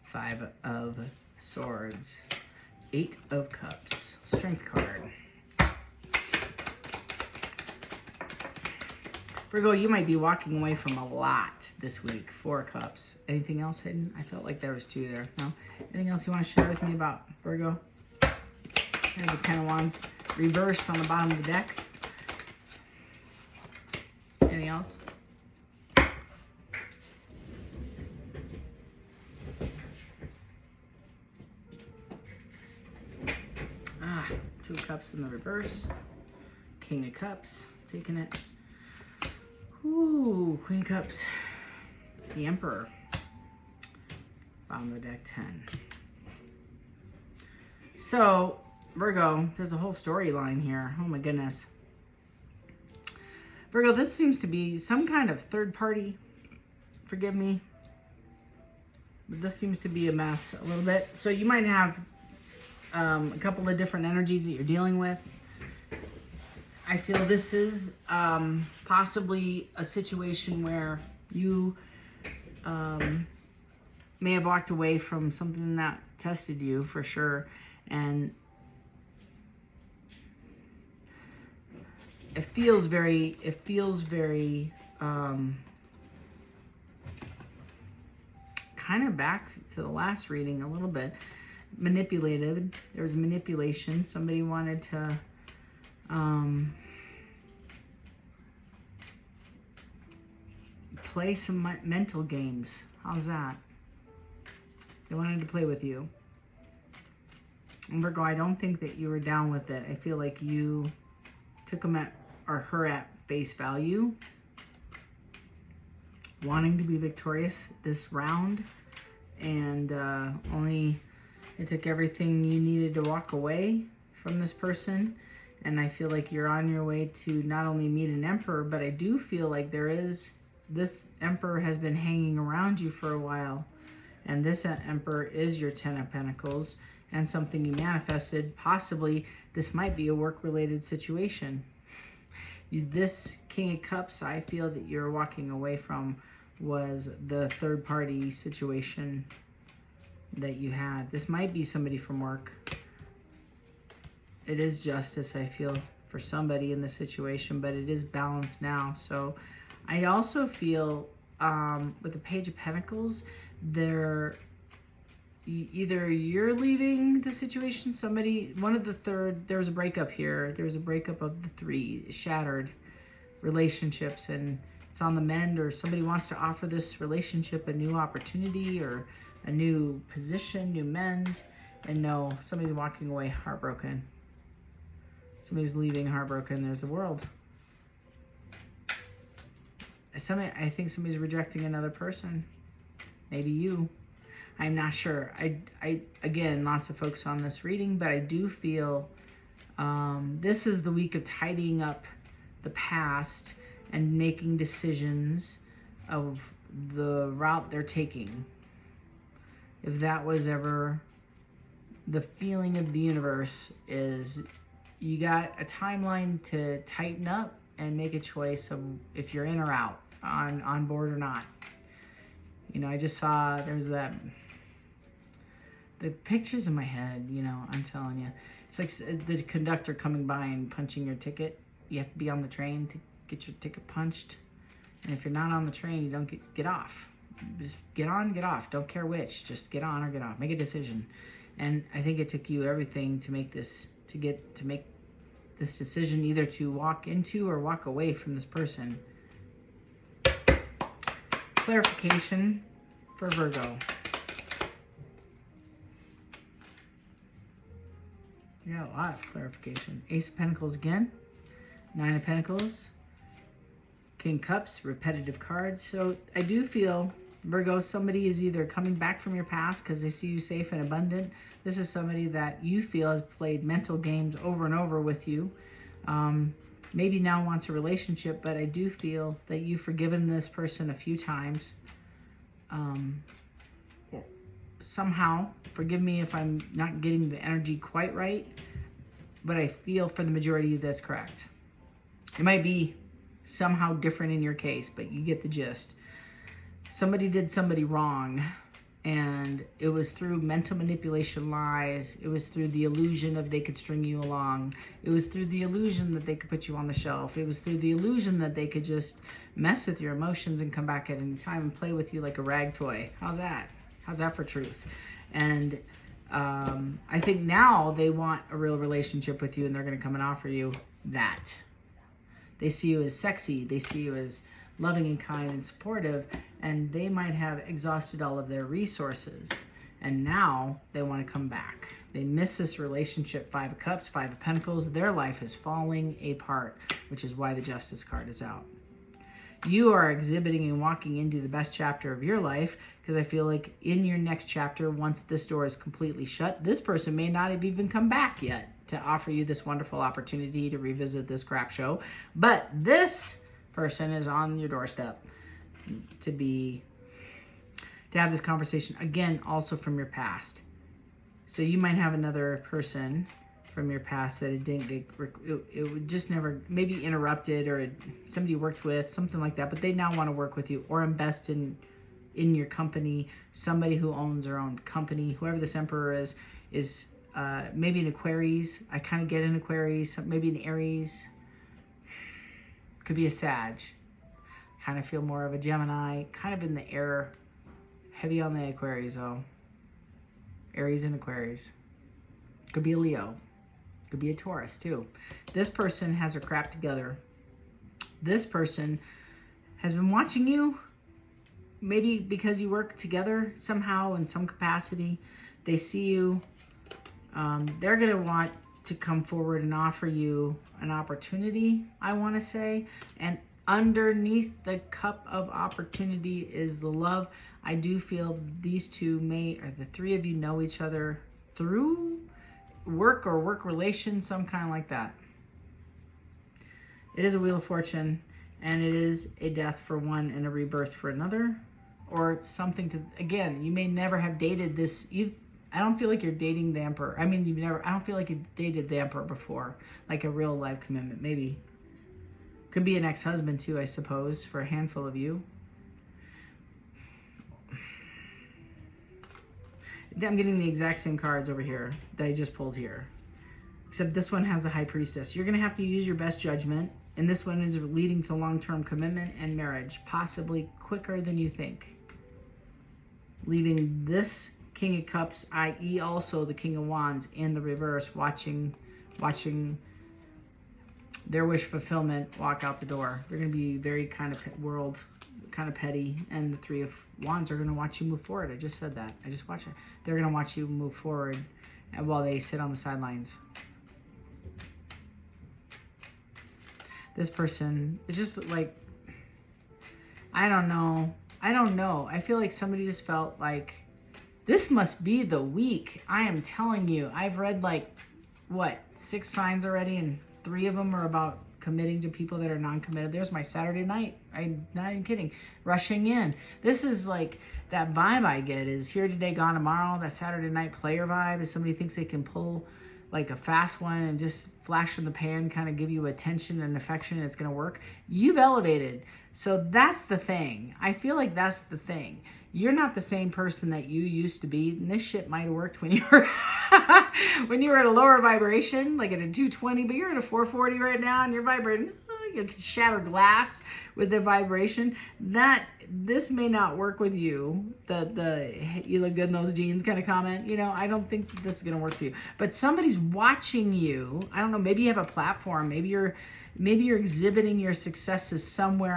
5 of Swords. 8 of Cups. Strength card. Virgo, you might be walking away from a lot this week. 4 of Cups. Anything else hidden? I felt like there was 2 there. No? Anything else you want to share with me about Virgo? I have the 10 of Wands reversed on the bottom of the deck. Anything else? Ah, 2 of Cups in the reverse. King of Cups, taking it. Ooh, Queen of Cups. The Emperor. Bottom of the deck, 10. So, Virgo, there's a whole storyline here. Oh my goodness. Virgo, this seems to be some kind of third party. Forgive me. But this seems to be a mess a little bit. So you might have a couple of different energies that you're dealing with. I feel this is possibly a situation where you may have walked away from something that tested you for sure. And it feels very kind of back to the last reading a little bit. Manipulated. There was manipulation. Somebody wanted to play some mental games. How's that? They wanted to play with you. And Virgo, I don't think that you were down with it. I feel like you took him or her at face value, wanting to be victorious this round, and only it took everything you needed to walk away from this person, And I feel like you're on your way to not only meet an emperor, but I do feel like this emperor has been hanging around you for a while. And this emperor is your 10 of Pentacles and something you manifested. Possibly this might be a work-related situation. This King of Cups, I feel that you're walking away from, was the third-party situation that you had. This might be somebody from work. It is justice, I feel, for somebody in the situation, but it is balanced now. So I also feel with the Page of Pentacles, either you're leaving the situation, one of the third, there was a breakup here. There was a breakup of the three shattered relationships, and it's on the mend, or somebody wants to offer this relationship a new opportunity or a new position, new mend. And no, somebody's walking away heartbroken. Somebody's leaving heartbroken. There's the World. I think somebody's rejecting another person. Maybe you. I'm not sure. Again, lots of folks on this reading, but I do feel this is the week of tidying up the past and making decisions of the route they're taking. If that was ever the feeling of the universe, is you got a timeline to tighten up and make a choice of if you're in or out, on board or not. You know, I just saw, there's the pictures in my head, you know, I'm telling you. It's like the conductor coming by and punching your ticket. You have to be on the train to get your ticket punched. And if you're not on the train, you don't get off. Just get on, get off. Don't care which. Just get on or get off. Make a decision. And I think it took you everything to make this, to make this decision, either to walk into or walk away from this person. Clarification for Virgo. Yeah, a lot of clarification. Ace of Pentacles again. 9 of Pentacles. King Cups, repetitive cards. So I do feel, Virgo, somebody is either coming back from your past because they see you safe and abundant. This is somebody that you feel has played mental games over and over with you. Maybe now wants a relationship, but I do feel that you've forgiven this person a few times. Somehow, forgive me if I'm not getting the energy quite right, but I feel for the majority of this correct. It might be somehow different in your case, but you get the gist. Somebody did somebody wrong, and it was through mental manipulation, lies. It was through the illusion of they could string you along. It was through the illusion that they could put you on the shelf. It was through the illusion that they could just mess with your emotions and come back at any time and play with you like a rag toy. How's that? How's that for truth? And I think now they want a real relationship with you, and they're going to come and offer you that. They see you as sexy. They see you as loving and kind and supportive, and they might have exhausted all of their resources, and now they want to come back. They miss this relationship. 5 of Cups, 5 of Pentacles. Their life is falling apart, which is why the Justice card is out. You are exhibiting and walking into the best chapter of your life, because I feel like in your next chapter, once this door is completely shut, this person may not have even come back yet to offer you this wonderful opportunity to revisit this crap show. But this person is on your doorstep to have this conversation again, also from your past. So you might have another person from your past that it didn't get, it would just never, maybe interrupted, or somebody you worked with, something like that, but they now want to work with you or invest in your company. Somebody who owns their own company, whoever this emperor is maybe an Aquarius. I kind of get an Aquarius, maybe an Aries. Could be a Sag. Kind of feel more of a Gemini, kind of in the air, heavy on the Aquarius though. Aries and Aquarius. Could be a Leo. Could be a Taurus too. This person has her crap together. This person has been watching you, maybe because you work together somehow in some capacity. They see you. They're going to want to come forward and offer you an opportunity, I want to say. And underneath the cup of opportunity is the love. I do feel these two or the three of you know each other through work or work relations, some kind like that. It is a Wheel of Fortune, and it is a death for one and a rebirth for another, or something to, again, you may never have dated this. I don't feel like you're dating the Emperor. I mean, I don't feel like you dated the Emperor before, like a real life commitment. Maybe. Could be an ex-husband too, I suppose, for a handful of you. I'm getting the exact same cards over here that I just pulled here. Except this one has a High Priestess. You're going to have to use your best judgment. And this one is leading to long-term commitment and marriage. Possibly quicker than you think. Leaving this King of Cups, i.e. also the King of Wands, in the reverse. Watching their wish fulfillment walk out the door. They're going to be very kind of petty. And the Three of Wands are going to watch you move forward. I just said that. I just watched it. They're going to watch you move forward while they sit on the sidelines. This person is just like, I don't know. I feel like somebody just felt like, this must be the week. I am telling you. I've read like, what, 6 signs already, and 3 of them are about committing to people that are non-committed. There's my Saturday night. I'm not even kidding. Rushing in. This is like that vibe I get is here today, gone tomorrow. That Saturday night player vibe is somebody thinks they can pull like a fast one and just flash in the pan, kind of give you attention and affection, and it's going to work. You've elevated. So that's the thing. I feel like that's the thing. You're not the same person that you used to be. And this shit might have worked when you were when you were at a lower vibration, like at a 220, but you're at a 440 right now and you're vibrating. You can shatter glass with the vibration. This may not work with you. The you look good in those jeans kind of comment. You know, I don't think this is gonna work for you. But somebody's watching you. I don't know. Maybe you have a platform. Maybe you're exhibiting your successes somewhere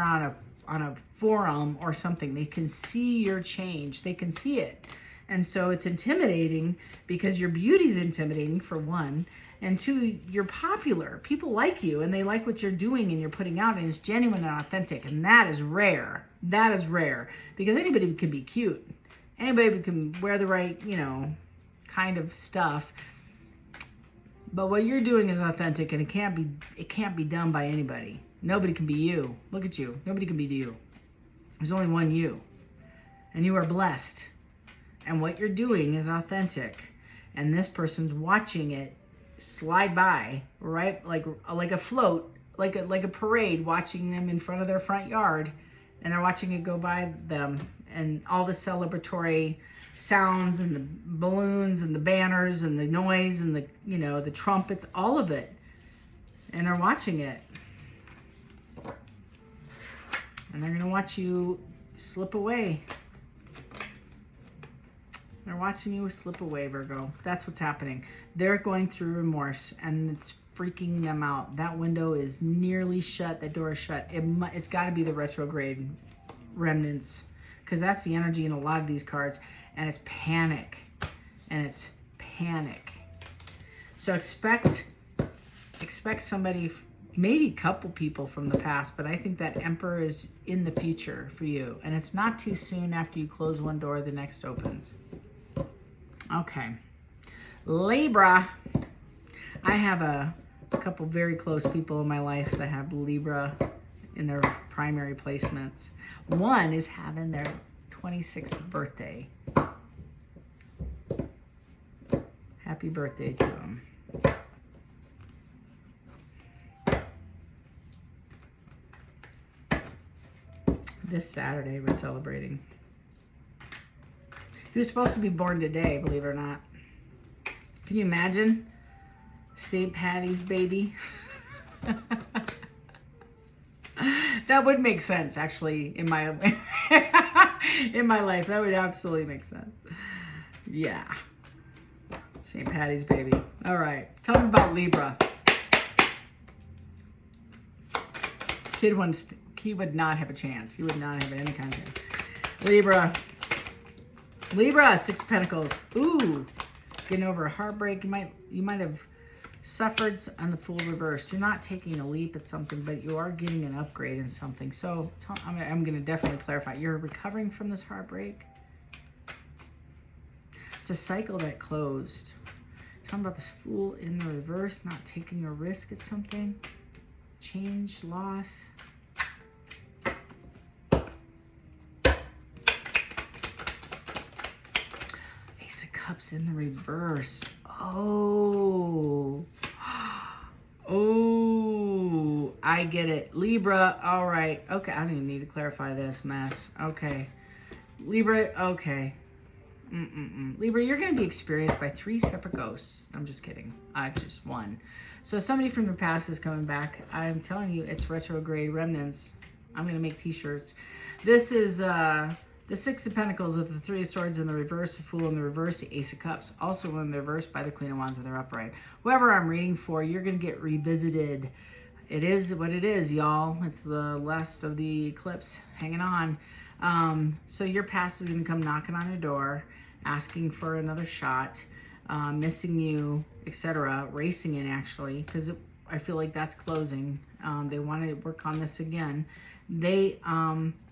on a forum or something. They can see your change. They can see it. And so it's intimidating because your beauty's intimidating, for one. And 2, you're popular. People like you and they like what you're doing and you're putting out, and it's genuine and authentic. And that is rare. That is rare because anybody can be cute. Anybody can wear the right, kind of stuff. But what you're doing is authentic, and it can't be done by anybody. Nobody can be you. Look at you. Nobody can be you. There's only one you. And you are blessed. And what you're doing is authentic. And this person's watching it slide by, right? Like a float, like a parade, watching them in front of their front yard, and they're watching it go by them, and all the celebratory sounds and the balloons and the banners and the noise and the trumpets, all of it, and they're watching it, and they're gonna watch you slip away. They're watching you slip away, Virgo. That's what's happening. They're going through remorse, and it's freaking them out. That window is nearly shut. That door is shut. It's got to be the retrograde remnants, because that's the energy in a lot of these cards, and it's panic. So expect somebody, maybe a couple people from the past, but I think that Emperor is in the future for you, and it's not too soon after you close one door, the next opens. Okay, Libra. I have a couple very close people in my life that have Libra in their primary placements. One is having their 26th birthday. Happy birthday to them. This Saturday we're celebrating. He was supposed to be born today, believe it or not. Can you imagine? St. Patty's baby. That would make sense, actually, in my in my life. That would absolutely make sense. Yeah. St. Patty's baby. All right. Tell me about Libra. He would not have a chance. He would not have any kind of chance. Libra. Libra, 6 of Pentacles. Ooh, getting over a heartbreak. You might have suffered on the Fool reversed. You're not taking a leap at something, but you are getting an upgrade in something. So I'm going to definitely clarify. You're recovering from this heartbreak. It's a cycle that closed. Talking about this Fool in the reverse, not taking a risk at something. change, loss. Ace of Cups in the reverse. Oh. Oh, I get it. Libra, all right. Okay, I don't even need to clarify this mess. Okay. Libra, okay. Libra, you're going to be experienced by 3 separate ghosts. I'm just kidding. Just one. So somebody from your past is coming back. I'm telling you, it's retrograde remnants. I'm going to make t-shirts. This is the 6 of Pentacles with the 3 of Swords in the reverse, the Fool in the reverse, the Ace of Cups, also in the reverse by the Queen of Wands in the upright. Whoever I'm reading for, you're going to get revisited. It is what it is, y'all. It's the last of the eclipse hanging on. So your past is going to come knocking on your door, asking for another shot, missing you, etc., racing in actually, because I feel like that's closing. They want to work on this again. They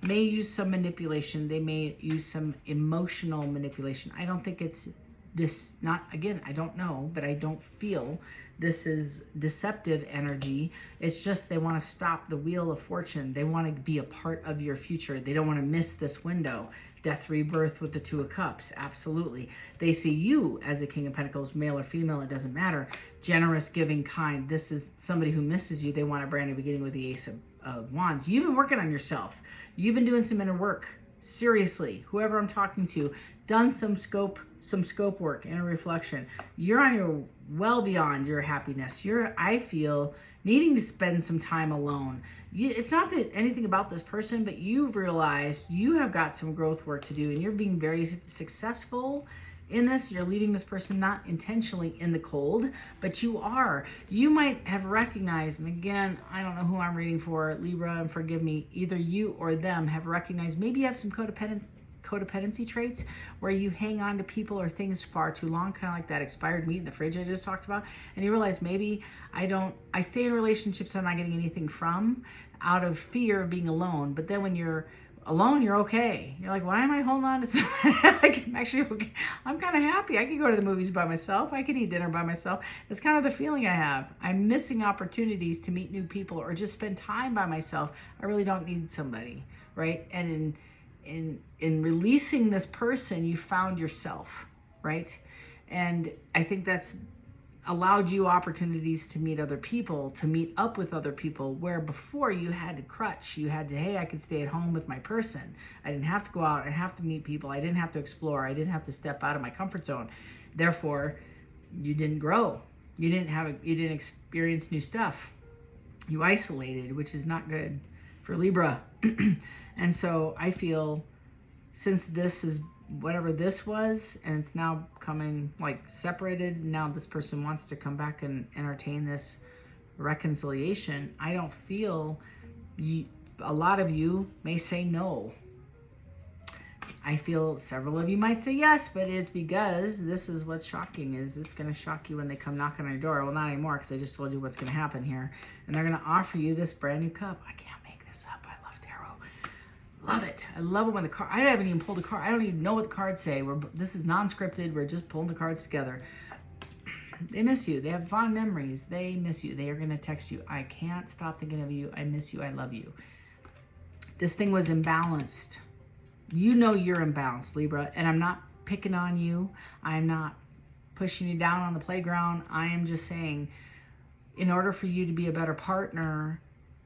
may use some manipulation. They may use some emotional manipulation. I don't think it's this, not, again, I don't know, but I don't feel this is deceptive energy. It's just they want to stop the wheel of fortune. They want to be a part of your future. They don't want to miss this window. Death, rebirth with the 2 of Cups, absolutely. They see you as a King of Pentacles, male or female, it doesn't matter. Generous, giving, kind. This is somebody who misses you. They want a brand new beginning with the Ace of Wands. You've been working on yourself. You've been doing some inner work. Seriously, whoever I'm talking to, done some scope work, inner reflection. You're on your well beyond your happiness. You're, I feel, needing to spend some time alone. It's not that anything about this person, but you've realized you have got some growth work to do, and you're being very successful in this. You're leaving this person not intentionally in the cold, but you are. You might have recognized, and again, I don't know who I'm reading for, Libra, and forgive me, either you or them have recognized maybe you have some codependency traits where you hang on to people or things far too long, kind of like that expired meat in the fridge I just talked about, and you realize maybe I stay in relationships I'm not getting anything from out of fear of being alone. But then when you're alone, you're okay. You're like, why am I holding on to something? Like, I'm actually okay. I'm kind of happy. I could go to the movies by myself. I could eat dinner by myself. That's kind of the feeling I have. I'm missing opportunities to meet new people or just spend time by myself. I really don't need somebody, right? And in releasing this person, you found yourself, right? And I think that's allowed you opportunities to meet other people, to meet up with other people, where before you had to crutch. You had to, hey, I could stay at home with my person. I didn't have to go out. I didn't have to meet people. I didn't have to explore. I didn't have to step out of my comfort zone. Therefore, you didn't grow. You didn't experience new stuff. You isolated, which is not good for Libra. And so I feel, since this is whatever this was, and it's now coming like separated, now this person wants to come back and entertain this reconciliation, I don't feel a lot of you may say no. I feel several of you might say yes, but it's because this is what's shocking, is it's going to shock you when they come knocking on your door. Well, not anymore, because I just told you what's going to happen here. And they're going to offer you this brand new cup. I can't make this up. I love tarot. Love it. I love it when the card, I haven't even pulled a card. I don't even know what the cards say. This is non-scripted. We're just pulling the cards together. They miss you. They have fond memories. They miss you. They are going to text you. I can't stop thinking of you. I miss you. I love you. This thing was imbalanced. You know you're imbalanced, Libra, and I'm not picking on you. I'm not pushing you down on the playground. I am just saying, in order for you to be a better partner,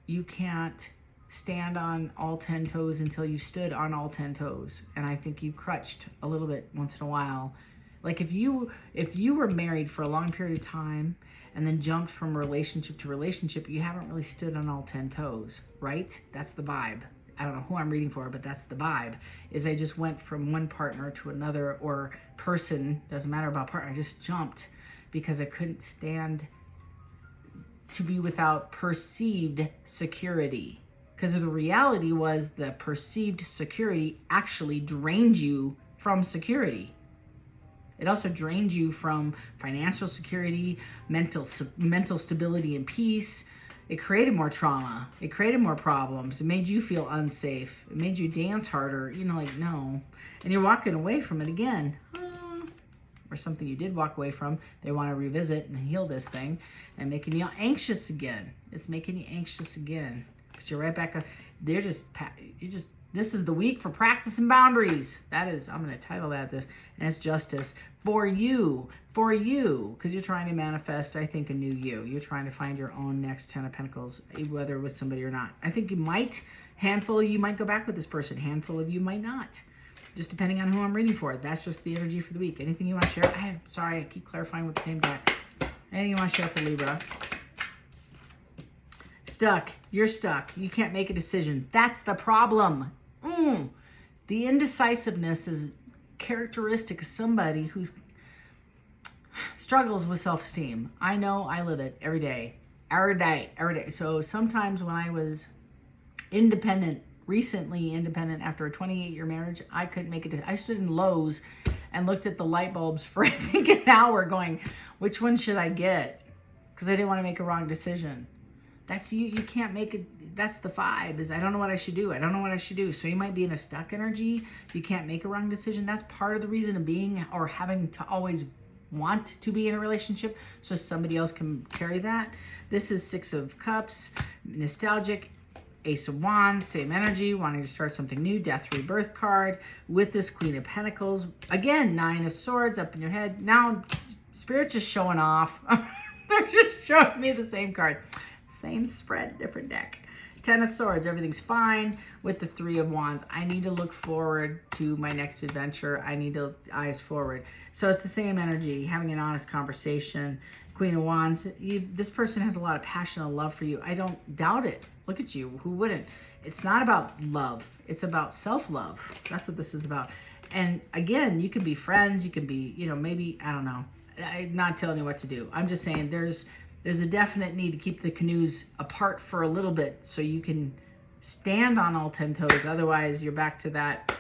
you can't stand on all 10 toes until you stood on all 10 toes. And I think you crutched a little bit once in a while. Like if you were married for a long period of time and then jumped from relationship to relationship, you haven't really stood on all 10 toes, right? That's the vibe. I don't know who I'm reading for, but that's the vibe, is I just went from one partner to another, or person, doesn't matter about partner, I just jumped because I couldn't stand to be without perceived security. Because the reality was the perceived security actually drained you from security. It also drained you from financial security, mental stability and peace. It created more trauma. It created more problems. It made you feel unsafe. It made you dance harder. You know, like, no. And you're walking away from it again. or something you did walk away from, they want to revisit and heal this thing, and making you anxious again. It's making you anxious again. But you're right back up. This is the week for practicing boundaries. That is, I'm going to title that this, and it's justice for you, because you're trying to manifest, I think, a new you. You're trying to find your own next 10 of Pentacles, whether with somebody or not. I think you might, handful of you might go back with this person, handful of you might not. Just depending on who I'm reading for. That's just the energy for the week. Anything you want to share? Sorry, I keep clarifying with the same deck. Anything you want to share for Libra? Stuck. You're stuck. You can't make a decision. That's the problem. The indecisiveness is characteristic of somebody who struggles with self-esteem. I know, I live it every day. So sometimes when I was independent, recently independent after a 28-year marriage, I couldn't make it. I stood in Lowe's and looked at the light bulbs for I think an hour going, which one should I get? Because I didn't want to make a wrong decision. That's you can't make it. That's the 5 is I don't know what I should do. I don't know what I should do. So you might be in a stuck energy. You can't make a wrong decision. That's part of the reason of being or having to always want to be in a relationship so somebody else can carry that. This is 6 of Cups, nostalgic, Ace of Wands, same energy, wanting to start something new, Death Rebirth card with this Queen of Pentacles. Again, 9 of Swords up in your head. Now, Spirit's just showing off. They're just showing me the same card. Same spread, different deck. 10 of Swords, everything's fine. With the 3 of Wands, I need to look forward to my next adventure. I need to eyes forward. So it's the same energy, having an honest conversation. Queen of Wands, this person has a lot of passion and love for you. I don't doubt it. Look at you. Who wouldn't? It's not about love. It's about self-love. That's what this is about. And again, you can be friends. You can be, maybe, I don't know. I'm not telling you what to do. I'm just saying there's a definite need to keep the canoes apart for a little bit so you can stand on all 10 toes. Otherwise, you're back to that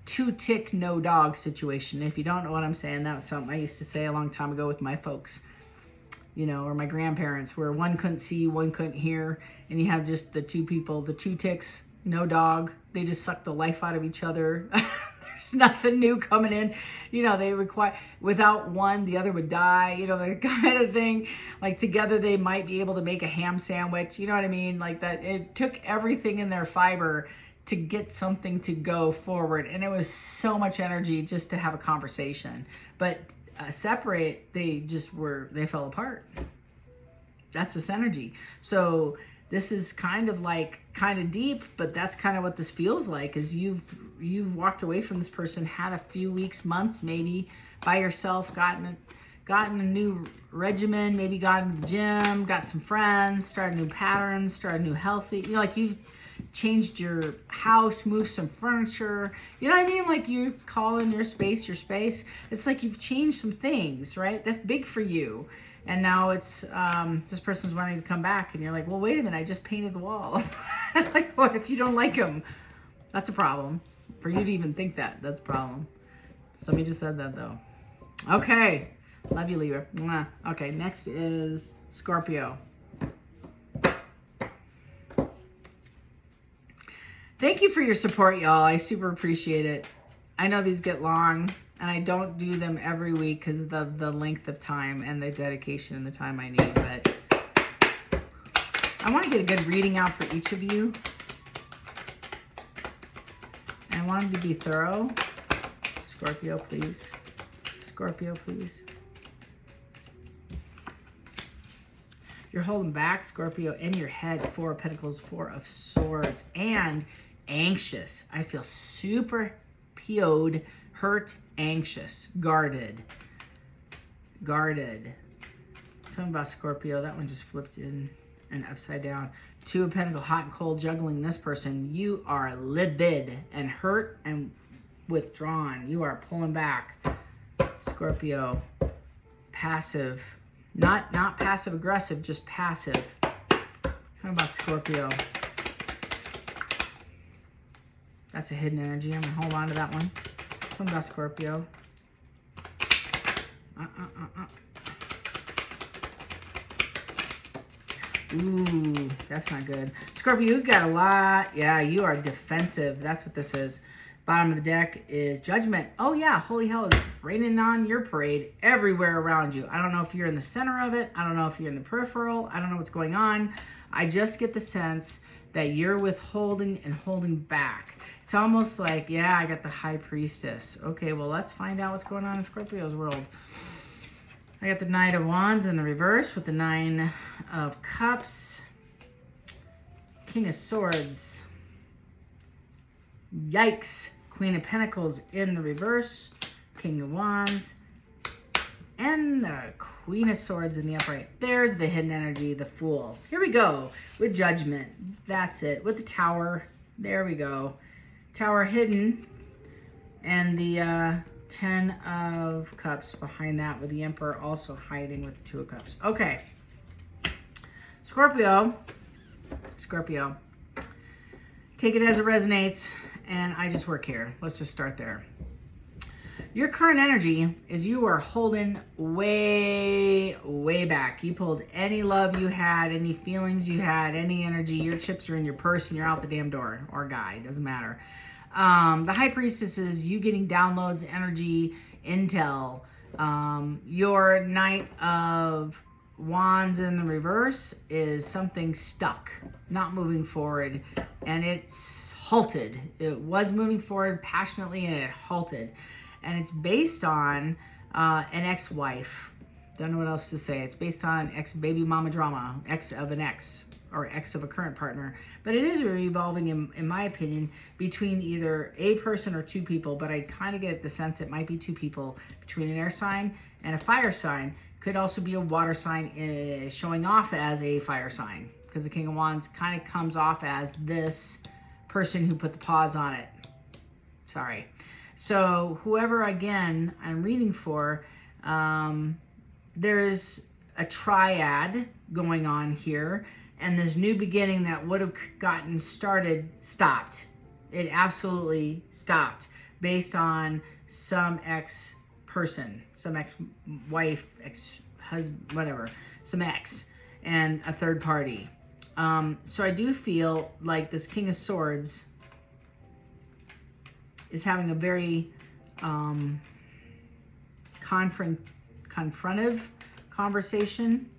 2 tick, no dog situation. If you don't know what I'm saying, that was something I used to say a long time ago with my folks, or my grandparents, where one couldn't see, one couldn't hear, and you have just the 2 people, the 2 ticks, no dog. They just suck the life out of each other. There's nothing new coming in. They require, without one, the other would die, the kind of thing. Like together, they might be able to make a ham sandwich. You know what I mean? Like that. It took everything in their fiber to get something to go forward. And it was so much energy just to have a conversation. But separate, they fell apart. That's this energy. So this is kind of deep, but that's kind of what this feels like, is you've walked away from this person, had a few weeks, months, maybe by yourself, gotten a new regimen, maybe got in the gym, got some friends, started new patterns, started new healthy, you've changed your house, moved some furniture, you know what I mean? Like you call in your space. It's like you've changed some things, right? That's big for you. And now it's, this person's wanting to come back and you're like, well, wait a minute, I just painted the walls. Like, what if you don't like them? That's a problem. For you to even think that, that's a problem. Somebody just said that though. Okay. Love you, Libra. Mwah. Okay, next is Scorpio. Thank you for your support, y'all. I super appreciate it. I know these get long, and I don't do them every week because of the length of time and the dedication and the time I need, but I want to get a good reading out for each of you. And I want them to be thorough. Scorpio, please. Scorpio, please. You're holding back, Scorpio, in your head. 4 of Pentacles, 4 of Swords, and anxious. I feel super PO'd, hurt, anxious, guarded. Tell me about Scorpio. That one just flipped in and upside down. 2 of Pentacles, hot and cold, juggling this person. You are livid and hurt and withdrawn. You are pulling back. Scorpio, passive. Not passive aggressive, just passive. How about Scorpio? That's a hidden energy. I'm gonna hold on to that one. How about Scorpio? Ooh, that's not good. Scorpio, you've got a lot. Yeah, you are defensive. That's what this is. Bottom of the deck is Judgment. Oh yeah, holy hell is raining on your parade everywhere around you. I don't know if you're in the center of it. I don't know if you're in the peripheral. I don't know what's going on. I just get the sense that you're withholding and holding back. It's almost like, yeah, I got the High Priestess. Okay, well, let's find out what's going on in Scorpio's world. I got the Knight of Wands in the reverse with the Nine of Cups. King of Swords. Yikes. Queen of Pentacles in the reverse. King of Wands. And the Queen of Swords in the upright. There's the hidden energy, the Fool. Here we go with Judgment. That's it. With the Tower. There we go. Tower hidden. And the 10 of Cups behind that with the Emperor also hiding with the 2 of Cups. Okay. Scorpio. Take it as it resonates. And I just work here. Let's just start there. Your current energy is you are holding way, way back. You pulled any love you had, any feelings you had, any energy. Your chips are in your purse and you're out the damn door. Or guy, doesn't matter. The High Priestess is you getting downloads, energy, intel. Your Knight of Wands in the reverse is something stuck, not moving forward. And it's halted. It was moving forward passionately and it halted. And it's based on an ex-wife. Don't know what else to say. It's based on ex-baby mama drama, ex of an ex, or ex of a current partner. But it is revolving, in my opinion, between either a person or 2 people. But I kind of get the sense it might be 2 people, between an air sign and a fire sign. Could also be a water sign showing off as a fire sign. Because the King of Wands kind of comes off as this person who put the pause on it. Sorry. So whoever, again, I'm reading for, there's a triad going on here, and this new beginning that would have gotten started stopped. It absolutely stopped based on some ex-person, some ex-wife, ex-husband, whatever, some ex, and a third party. So I do feel like this King of Swords is having a very confrontive conversation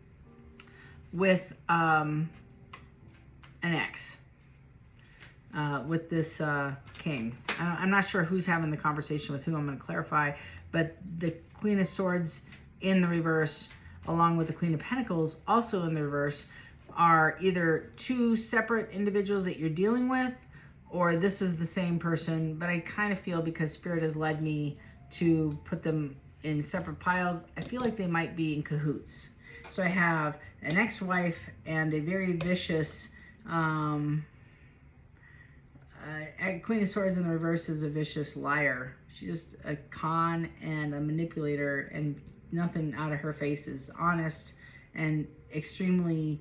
with an ex, with this king. I'm not sure who's having the conversation with who. I'm going to clarify, but the Queen of Swords in the reverse, along with the Queen of Pentacles also in the reverse, are either 2 separate individuals that you're dealing with, or this is the same person. But I kind of feel, because Spirit has led me to put them in separate piles, I feel like they might be in cahoots. So I have an ex-wife and a very vicious Queen of Swords in the reverse is a vicious liar. She's just a con and a manipulator, and nothing out of her face is honest, and extremely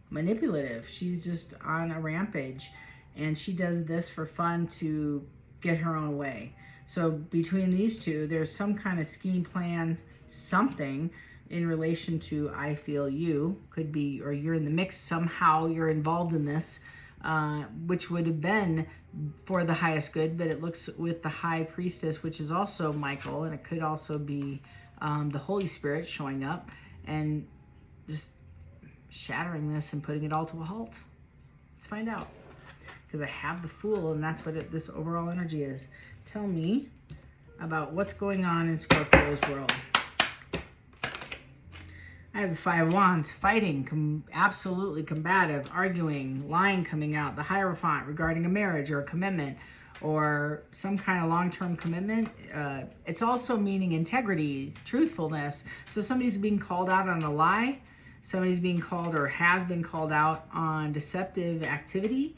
manipulative. She's just on a rampage, and she does this for fun to get her own way. So between these 2, there's some kind of scheme, plan, something in relation to I feel you, could be, or you're in the mix somehow, you're involved in this, which would have been for the highest good. But it looks with the High Priestess, which is also Michael, and it could also be the Holy Spirit showing up and just shattering this and putting it all to a halt. Let's find out, because I have the Fool, and that's what this overall energy is. Tell me about what's going on in Scorpio's world. I have the 5 of Wands, fighting, absolutely combative, arguing, lying coming out, the Hierophant regarding a marriage or a commitment or some kind of long-term commitment. It's also meaning integrity, truthfulness. So somebody's being called out on a lie. Somebody's being called or has been called out on deceptive activity.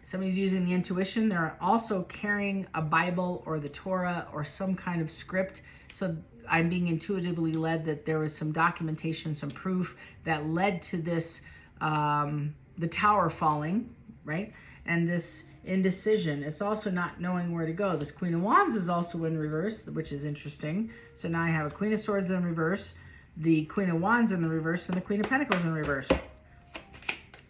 Somebody's using the intuition. They're also carrying a Bible or the Torah or some kind of script. So I'm being intuitively led that there was some documentation, some proof that led to this, the tower falling, right? And this indecision. It's also not knowing where to go. This Queen of Wands is also in reverse, which is interesting. So now I have a Queen of Swords in reverse, the Queen of Wands in the reverse, and the Queen of Pentacles in reverse.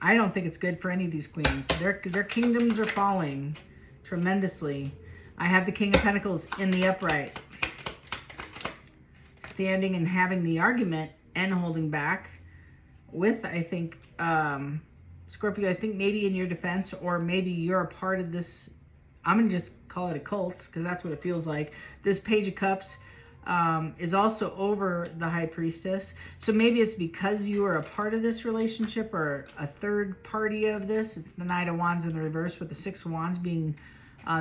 I don't think it's good for any of these queens. Their kingdoms are falling tremendously. I have the King of Pentacles in the upright, standing and having the argument and holding back with, I think, Scorpio, I think maybe in your defense, or maybe you're a part of this. I'm going to just call it a cult, because that's what it feels like. This Page of Cups is also over the High Priestess. So maybe it's because you are a part of this relationship, or a third party of this. It's the Knight of Wands in the reverse, with the Six of Wands being,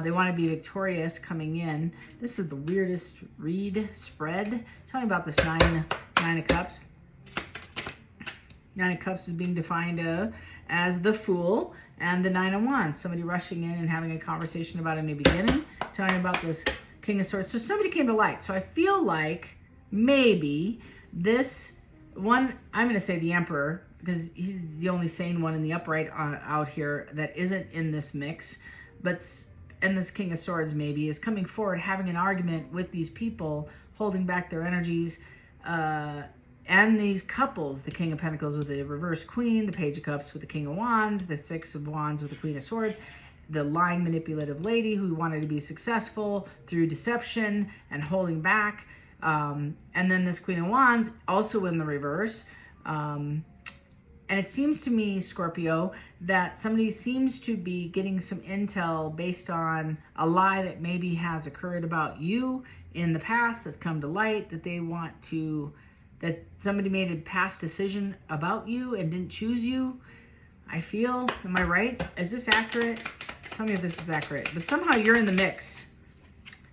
they want to be victorious coming in. This is the weirdest read spread. Tell me about this Nine of Cups. Nine of Cups is being defined as the Fool, and the Nine of Wands, somebody rushing in and having a conversation about a new beginning. Tell me about this King of Swords. So somebody came to light. So I feel like maybe this one, I'm going to say the Emperor, because he's the only sane one in the upright out here that isn't in this mix. And this King of Swords maybe is coming forward, having an argument with these people, holding back their energies, and these couples, the King of Pentacles with the reverse Queen, the Page of Cups with the King of Wands, the Six of Wands with the Queen of Swords, the lying manipulative lady who wanted to be successful through deception and holding back, and then this Queen of Wands also in the reverse. And it seems to me, Scorpio, that somebody seems to be getting some intel based on a lie that maybe has occurred about you in the past that's come to light, that they want to, that somebody made a past decision about you and didn't choose you. I feel, am I right? Is this accurate? Tell me if this is accurate. But somehow you're in the mix.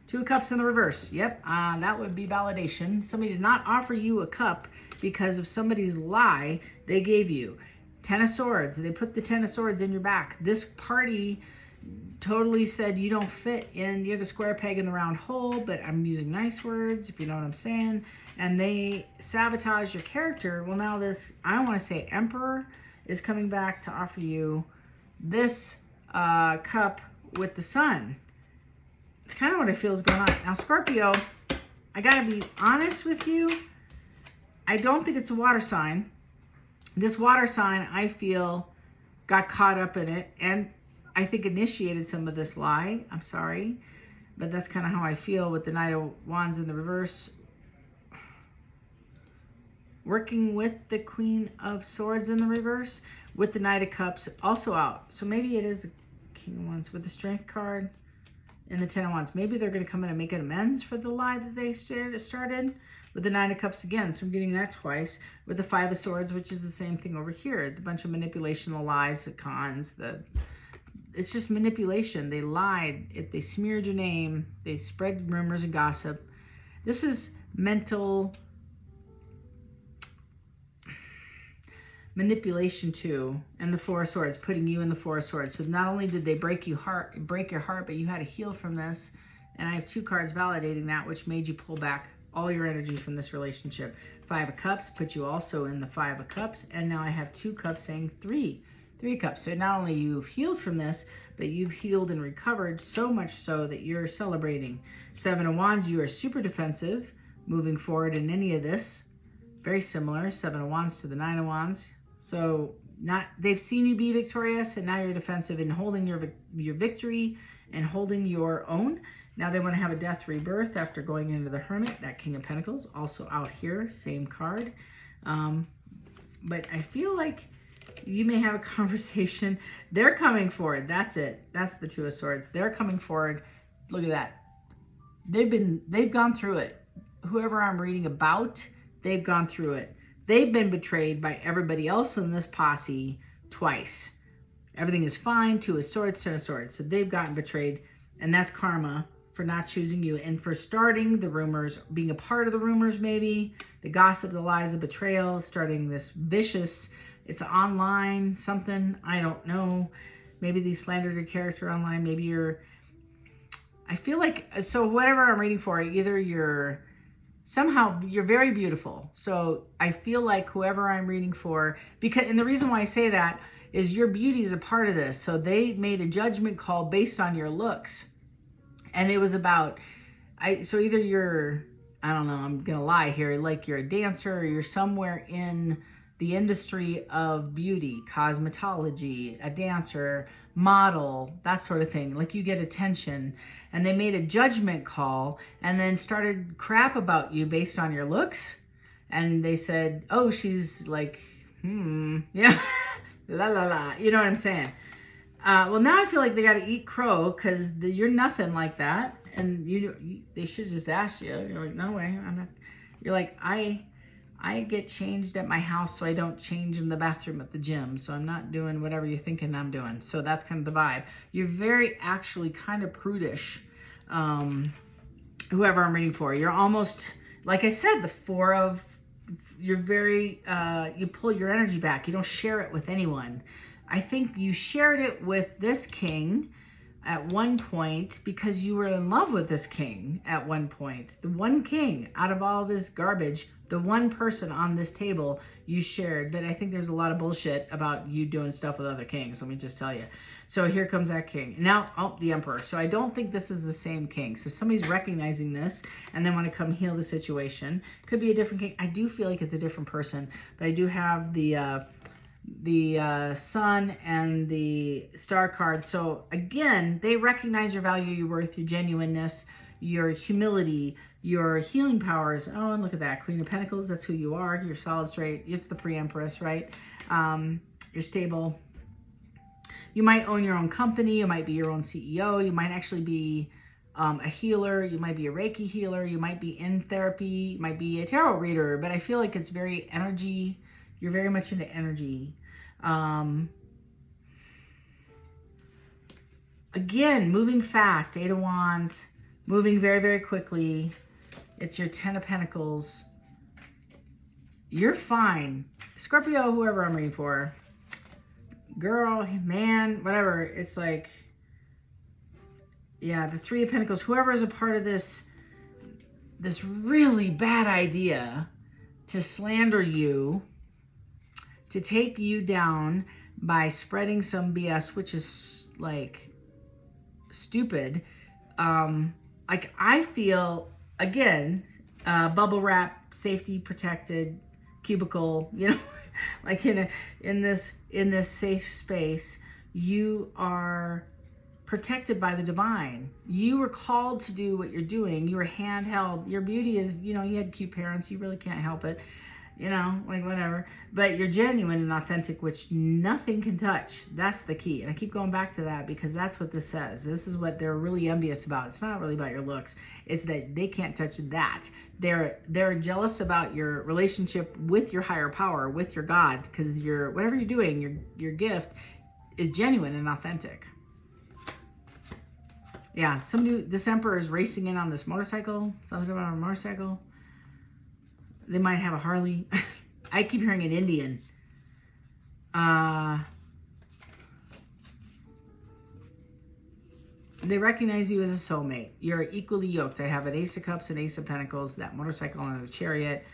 Two of Cups in the reverse. Yep, that would be validation. Somebody did not offer you a cup because of somebody's lie they gave you. Ten of Swords. They put the Ten of Swords in your back. This party totally said you don't fit in. You're the square peg in the round hole, but I'm using nice words, if you know what I'm saying. And they sabotage your character. Well, now this, I want to say Emperor is coming back to offer you this cup with the Sun. It's kind of what I feel is going on. Now, Scorpio, I got to be honest with you. I don't think it's a water sign. This water sign, I feel, got caught up in it, and I think initiated some of this lie. I'm sorry, but that's kind of how I feel with the Knight of Wands in the reverse, working with the Queen of Swords in the reverse, with the Knight of Cups also out. So maybe it is a King of Wands with the Strength card and the Ten of Wands. Maybe they're going to come in and make an amends for the lie that they started with the Nine of Cups again. So I'm getting that twice with the Five of Swords, which is the same thing over here. The bunch of manipulation, the lies, the cons, it's just manipulation. They lied. They smeared your name. They spread rumors and gossip. This is mental manipulation too. And the Four of Swords, putting you in the Four of Swords. So not only did they break your heart, but you had to heal from this. And I have two cards validating that, which made you pull back all your energy from this relationship. Five of Cups put you also in the Five of Cups. And now I have two cups saying three cups. So not only you've healed from this, but you've healed and recovered, so much so that you're celebrating. Seven of Wands, you are super defensive moving forward in any of this. Very similar, Seven of Wands to the Nine of Wands. So they've seen you be victorious, and now you're defensive in holding your victory and holding your own. Now they want to have a death rebirth after going into the Hermit. That King of Pentacles also out here, same card. But I feel like you may have a conversation. They're coming forward. That's it. That's the Two of Swords. They're coming forward. Look at that. They've gone through it. Whoever I'm reading about, they've gone through it. They've been betrayed by everybody else in this posse twice. Everything is fine. Two of Swords, Ten of Swords. So they've gotten betrayed, and that's karma for not choosing you and for starting the rumors, being a part of the rumors maybe, the gossip, the lies, the betrayal, starting this vicious, it's online something, I don't know. Maybe they slandered your character online. Maybe I feel like, so whatever I'm reading for, either somehow you're very beautiful. So I feel like whoever I'm reading for, and the reason why I say that is your beauty is a part of this. So they made a judgment call based on your looks. And it was about, so either you're, I don't know, I'm going to lie here, like you're a dancer or you're somewhere in the industry of beauty, cosmetology, a dancer, model, that sort of thing. Like you get attention, and they made a judgment call and then started crap about you based on your looks. And they said, oh, she's like, yeah, la la la. You know what I'm saying? Well, now I feel like they got to eat crow because you're nothing like that. And they should just ask you. You're like, no way, I'm not. You're like, I get changed at my house, so I don't change in the bathroom at the gym. So I'm not doing whatever you're thinking I'm doing. So that's kind of the vibe. You're very actually kind of prudish, whoever I'm reading for. You're almost, like I said, you're very, you pull your energy back. You don't share it with anyone. I think you shared it with this king at one point because you were in love with this king at one point. The one king out of all this garbage, the one person on this table you shared. But I think there's a lot of bullshit about you doing stuff with other kings. Let me just tell you. So here comes that king. Now, oh, the emperor. So I don't think this is the same king. So somebody's recognizing this and then want to come heal the situation. Could be a different king. I do feel like it's a different person. But I do have the sun and the star card. So again, they recognize your value, your worth, your genuineness, your humility, your healing powers. Oh, and look at that, Queen of Pentacles. That's who you are. You're solid, straight. It's the pre-empress, right? You're stable. You might own your own company. You might be your own CEO. You might actually be a healer. You might be a Reiki healer. You might be in therapy. You might be a tarot reader. But I feel like it's very energy. You're very much into energy. Again, moving fast. 8 of Wands. Moving very, very quickly. It's your 10 of Pentacles. You're fine. Scorpio, whoever I'm reading for. Girl, man, whatever. It's like, yeah, the 3 of Pentacles. Whoever is a part of this really bad idea to slander you, to take you down by spreading some BS, which is like stupid. Like I feel, again, bubble wrap, safety protected cubicle, you know, like in this safe space, you are protected by the divine. You were called to do what you're doing. You were handheld. Your beauty is, you know, you had cute parents. You really can't help it. You know, like whatever. But you're genuine and authentic, which nothing can touch. That's the key. And I keep going back to that because that's what this says. This is what they're really envious about. It's not really about your looks. It's that they can't touch that. They're jealous about your relationship with your higher power, with your God, because whatever you're doing, your gift is genuine and authentic. Yeah, this emperor is racing in on this motorcycle. Something about a motorcycle. They might have a Harley. I keep hearing an Indian. They recognize you as a soulmate. You're equally yoked. I have an Ace of Cups and Ace of Pentacles, that motorcycle and the Chariot.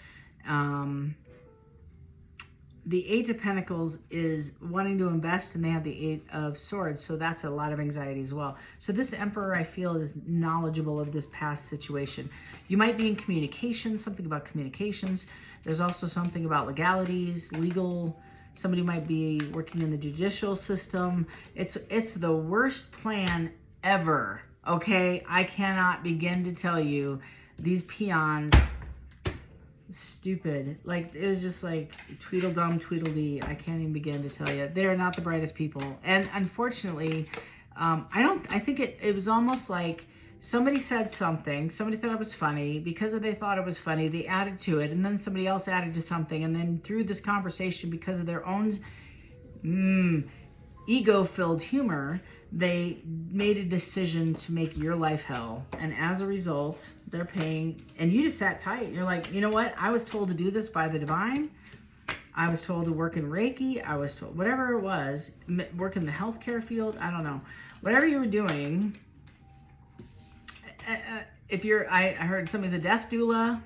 The 8 of Pentacles is wanting to invest, and they have the 8 of Swords, so that's a lot of anxiety as well. So this Emperor, I feel, is knowledgeable of this past situation. You might be in communication, something about communications. There's also something about legalities, legal. Somebody might be working in the judicial system. It's the worst plan ever, okay? I cannot begin to tell you these peons... Stupid. Like, it was just like Tweedledum, Tweedledee. I can't even begin to tell you. They're not the brightest people. And unfortunately, I think it was almost like somebody said something, somebody thought it was funny. Because they thought it was funny, they added to it, and then somebody else added to something, and then through this conversation, because of their own ego-filled humor, they made a decision to make your life hell. And as a result, they're paying, and you just sat tight. You're like, you know what? I was told to do this by the divine. I was told to work in Reiki. I was told, whatever it was, work in the healthcare field. I don't know. Whatever you were doing, I heard somebody's a death doula.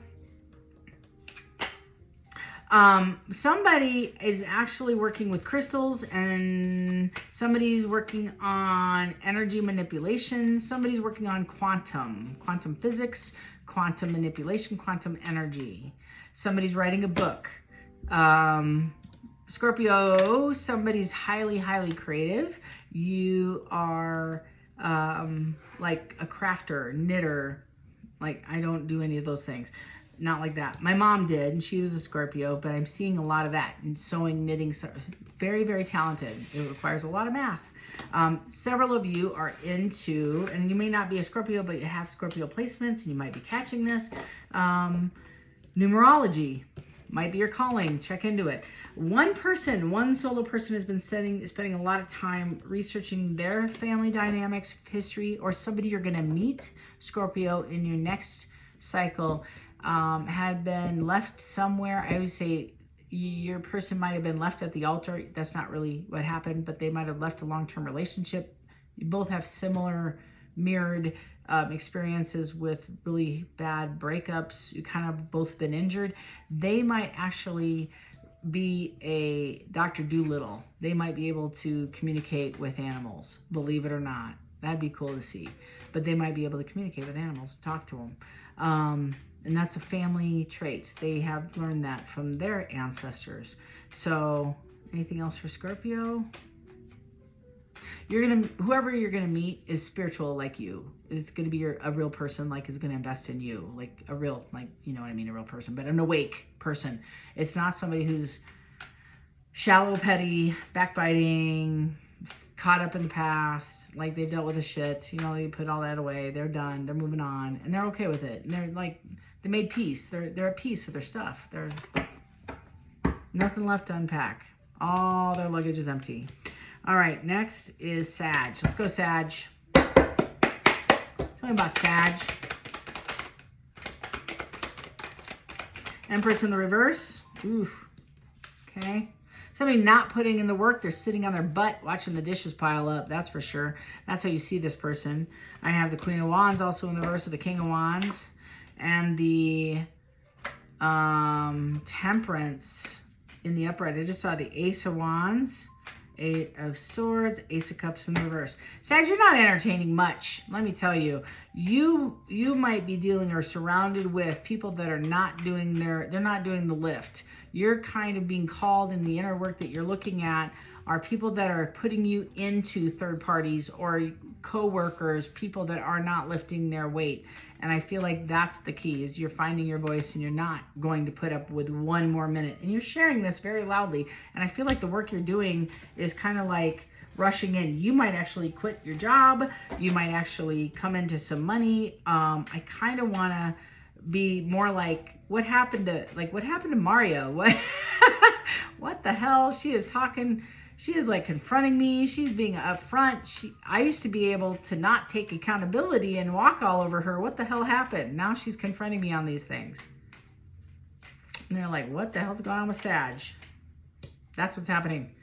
Somebody is actually working with crystals, and somebody's working on energy manipulation. Somebody's working on quantum physics, quantum manipulation, quantum energy. Somebody's writing a book. Scorpio, somebody's highly, highly creative. You are like a crafter, knitter. Like, I don't do any of those things. Not like that. My mom did, and she was a Scorpio, but I'm seeing a lot of that. And sewing, knitting, very, very talented. It requires a lot of math. Several of you are into, and you may not be a Scorpio, but you have Scorpio placements, and you might be catching this. Numerology might be your calling. Check into it. One solo person has been spending a lot of time researching their family dynamics, history, or somebody you're going to meet, Scorpio, in your next cycle, had been left somewhere. I would say your person might have been left at the altar. That's not really what happened, but they might have left a long-term relationship. You both have similar mirrored experiences with really bad breakups. You kind of both been injured. They might actually be a Dr. Dolittle. They might be able to communicate with animals, believe it or not. That'd be cool to see. But they might be able to communicate with animals, talk to them. And that's a family trait. They have learned that from their ancestors. So, anything else for Scorpio? Whoever you're gonna meet is spiritual like you. It's gonna be a real person, like is gonna invest in you, like a real, like, you know what I mean, a real person, but an awake person. It's not somebody who's shallow, petty, backbiting, caught up in the past, like they've dealt with the shit. You know, they put all that away. They're done. They're moving on, and they're okay with it. And they're like, they made peace. They're at peace with their stuff. They're nothing left to unpack. All their luggage is empty. All right, next is Sag. Let's go, Sag. Tell me about Sag. Empress in the reverse. Oof. Okay. Somebody not putting in the work. They're sitting on their butt watching the dishes pile up. That's for sure. That's how you see this person. I have the Queen of Wands also in the reverse with the King of Wands. And the Temperance in the upright. I just saw the Ace of Wands. Eight of Swords, Ace of Cups in the reverse. Sag, you're not entertaining much. Let me tell you. You might be dealing or surrounded with people that are not doing they're not doing the lift. You're kind of being called in the inner work that you're looking at are people that are putting you into third parties or co-workers, people that are not lifting their weight. And I feel like that's the key, is you're finding your voice and you're not going to put up with one more minute. And you're sharing this very loudly. And I feel like the work you're doing is kind of like rushing in. You might actually quit your job. You might actually come into some money. I kind of want to be more like, what happened to Mario? What the hell? She is talking. She is like confronting me. She's being upfront. I used to be able to not take accountability and walk all over her. What the hell happened? Now she's confronting me on these things. And they're like, what the hell's going on with Sag? That's what's happening.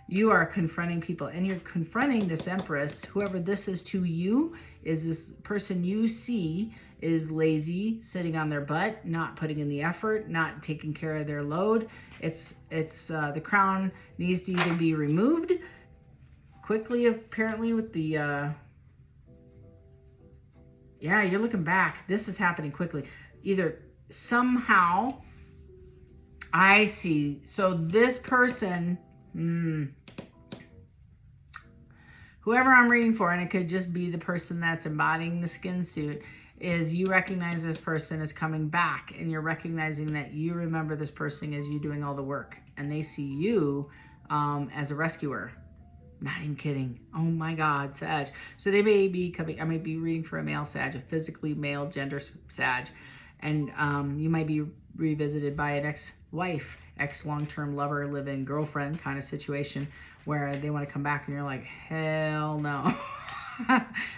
You are confronting people, and you're confronting this Empress. Whoever this is to you is this person you see is lazy, sitting on their butt, not putting in the effort, not taking care of their load. It's the crown needs to either be removed quickly, apparently, with the yeah, you're looking back. This is happening quickly. Either somehow I see. So this person, whoever I'm reading for, and it could just be the person that's embodying the skin suit, is you recognize this person is coming back, and you're recognizing that you remember this person as you doing all the work, and they see you as a rescuer. Not even kidding. Oh my God, Sag. So they may be coming, I might be reading for a male Sag, a physically male gender Sag, and you might be revisited by an ex-wife, ex-long-term lover, live-in girlfriend kind of situation where they want to come back and you're like, hell no.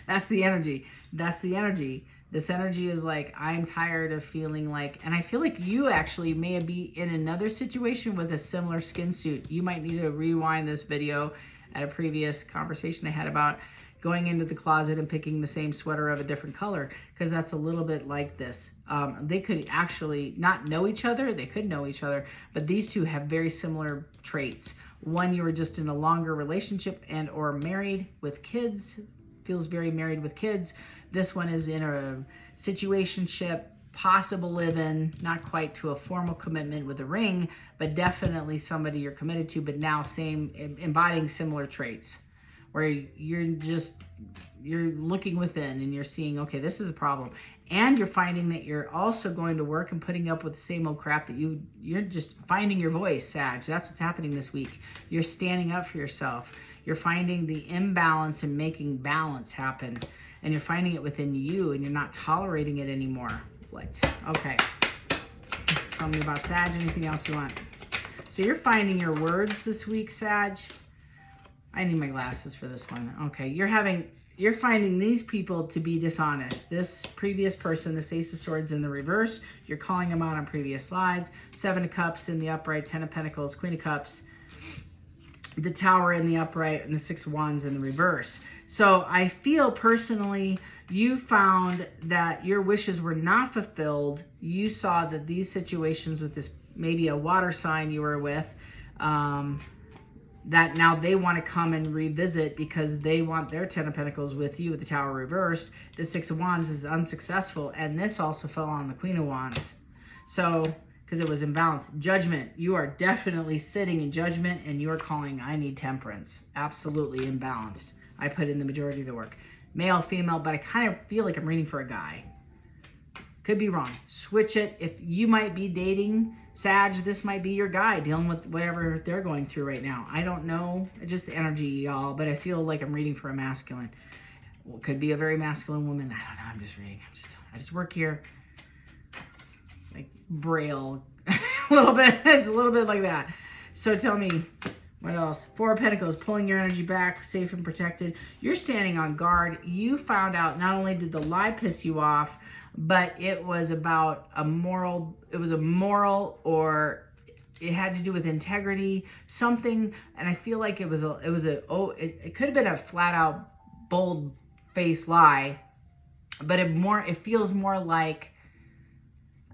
That's the energy. That's the energy. This energy is like, I'm tired of feeling like, and I feel like you actually may be in another situation with a similar skin suit. You might need to rewind this video at a previous conversation I had about going into the closet and picking the same sweater of a different color, because that's a little bit like this. They could actually not know each other. They could know each other, but these two have very similar traits. One, you were just in a longer relationship and or married with kids, feels very married with kids. This one is in a situationship, possible live-in, not quite to a formal commitment with a ring, but definitely somebody you're committed to, but now embodying similar traits, where you're looking within and you're seeing, okay, this is a problem. And you're finding that you're also going to work and putting up with the same old crap that you're just finding your voice, Sag. That's what's happening this week. You're standing up for yourself. You're finding the imbalance and making balance happen. And you're finding it within you, and you're not tolerating it anymore. What? Okay. Tell me about Sag. Anything else you want? So you're finding your words this week, Sag. I need my glasses for this one. Okay. You're finding these people to be dishonest. This previous person, this Ace of Swords in the reverse, you're calling them out on previous slides. 7 of Cups in the upright, 10 of Pentacles, Queen of Cups, the Tower in the upright, and the 6 of Wands in the reverse. So I feel personally you found that your wishes were not fulfilled. You saw that these situations with this, maybe a water sign you were with, that now they want to come and revisit because they want their 10 of Pentacles with you with the Tower reversed. The 6 of Wands is unsuccessful, and this also fell on the Queen of Wands. So, because it was imbalanced. Judgment. You are definitely sitting in judgment, and you are calling, I need temperance. Absolutely imbalanced. I put in the majority of the work. Male, female, but I kind of feel like I'm reading for a guy. Could be wrong. Switch it. If you might be dating Sag, this might be your guy dealing with whatever they're going through right now. I don't know. It's just the energy, y'all, but I feel like I'm reading for a masculine. Well, could be a very masculine woman. I don't know. I'm just reading. I just work here. Like Braille. A little bit. It's a little bit like that. So tell me, what else? 4 of Pentacles, pulling your energy back, safe and protected. You're standing on guard. You found out not only did the lie piss you off, but it was about a moral, or it had to do with integrity, something. And I feel like it could have been a flat out bold face lie, but it feels more like,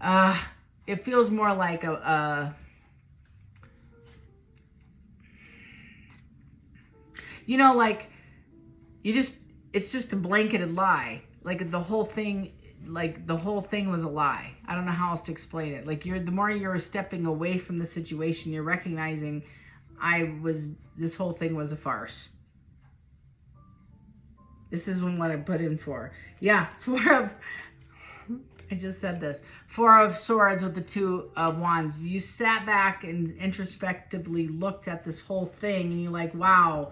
like it's just a blanketed lie. Like the whole thing was a lie. I don't know how else to explain it. Like the more you're stepping away from the situation, you're recognizing this whole thing was a farce. This is what I put in for. Yeah, I just said this. 4 of Swords with the 2 of Wands. You sat back and introspectively looked at this whole thing, and you're like, wow,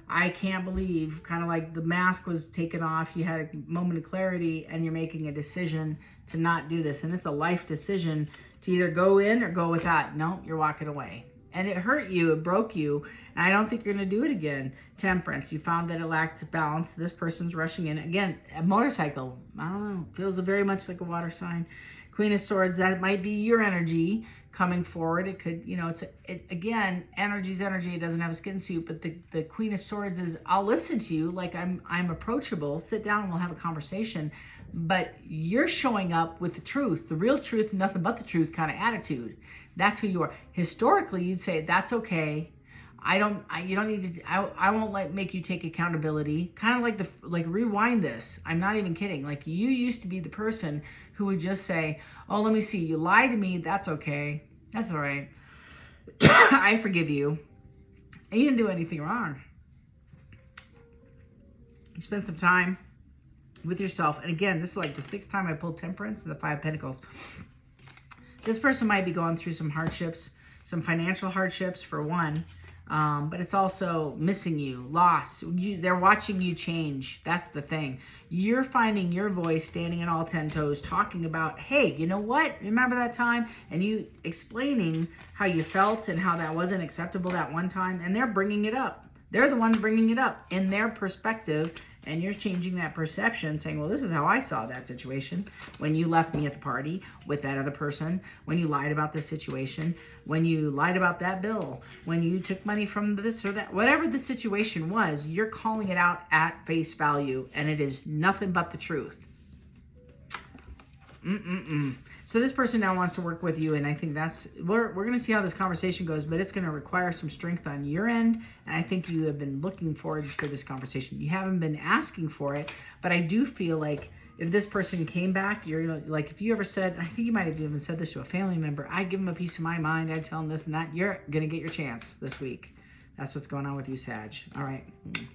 I can't believe, kind of like the mask was taken off. You had a moment of clarity, and you're making a decision to not do this. And it's a life decision to either go in or go with that. No, you're walking away. And it hurt you, it broke you, and I don't think you're going to do it again. Temperance, you found that it lacked balance. This person's rushing in. Again, a motorcycle, I don't know, feels very much like a water sign. Queen of Swords, that might be your energy coming forward. It could, again, energy's energy. It doesn't have a skin suit, but the Queen of Swords is, I'll listen to you, like I'm approachable. Sit down and we'll have a conversation. But you're showing up with the truth, the real truth, nothing but the truth kind of attitude. That's who you are. Historically, you'd say, that's okay. You don't need to, I won't make you take accountability. Kind of like rewind this. I'm not even kidding. Like you used to be the person who would just say, oh, let me see. You lied to me. That's okay. That's all right. I forgive you. And you didn't do anything wrong. You spent some time with yourself. And again, this is like the 6th time I pulled Temperance and the 5 of Pentacles. This person might be going through some hardships, some financial hardships for one, but it's also missing you, loss. They're watching you change. That's the thing. You're finding your voice standing on all 10 toes, talking about, hey, you know what? Remember that time? And you explaining how you felt and how that wasn't acceptable that one time. And they're bringing it up. They're the ones bringing it up in their perspective. And you're changing that perception, saying, well, this is how I saw that situation. When you left me at the party with that other person, when you lied about this situation, when you lied about that bill, when you took money from this or that, whatever the situation was, you're calling it out at face value, and it is nothing but the truth. So this person now wants to work with you, and I think we're going to see how this conversation goes, but it's going to require some strength on your end, and I think you have been looking forward to this conversation. You haven't been asking for it, but I do feel like if this person came back, you're like, if you ever said, I think you might have even said this to a family member, I'd give them a piece of my mind, I'd tell them this and that, you're going to get your chance this week. That's what's going on with you, Sag. All right,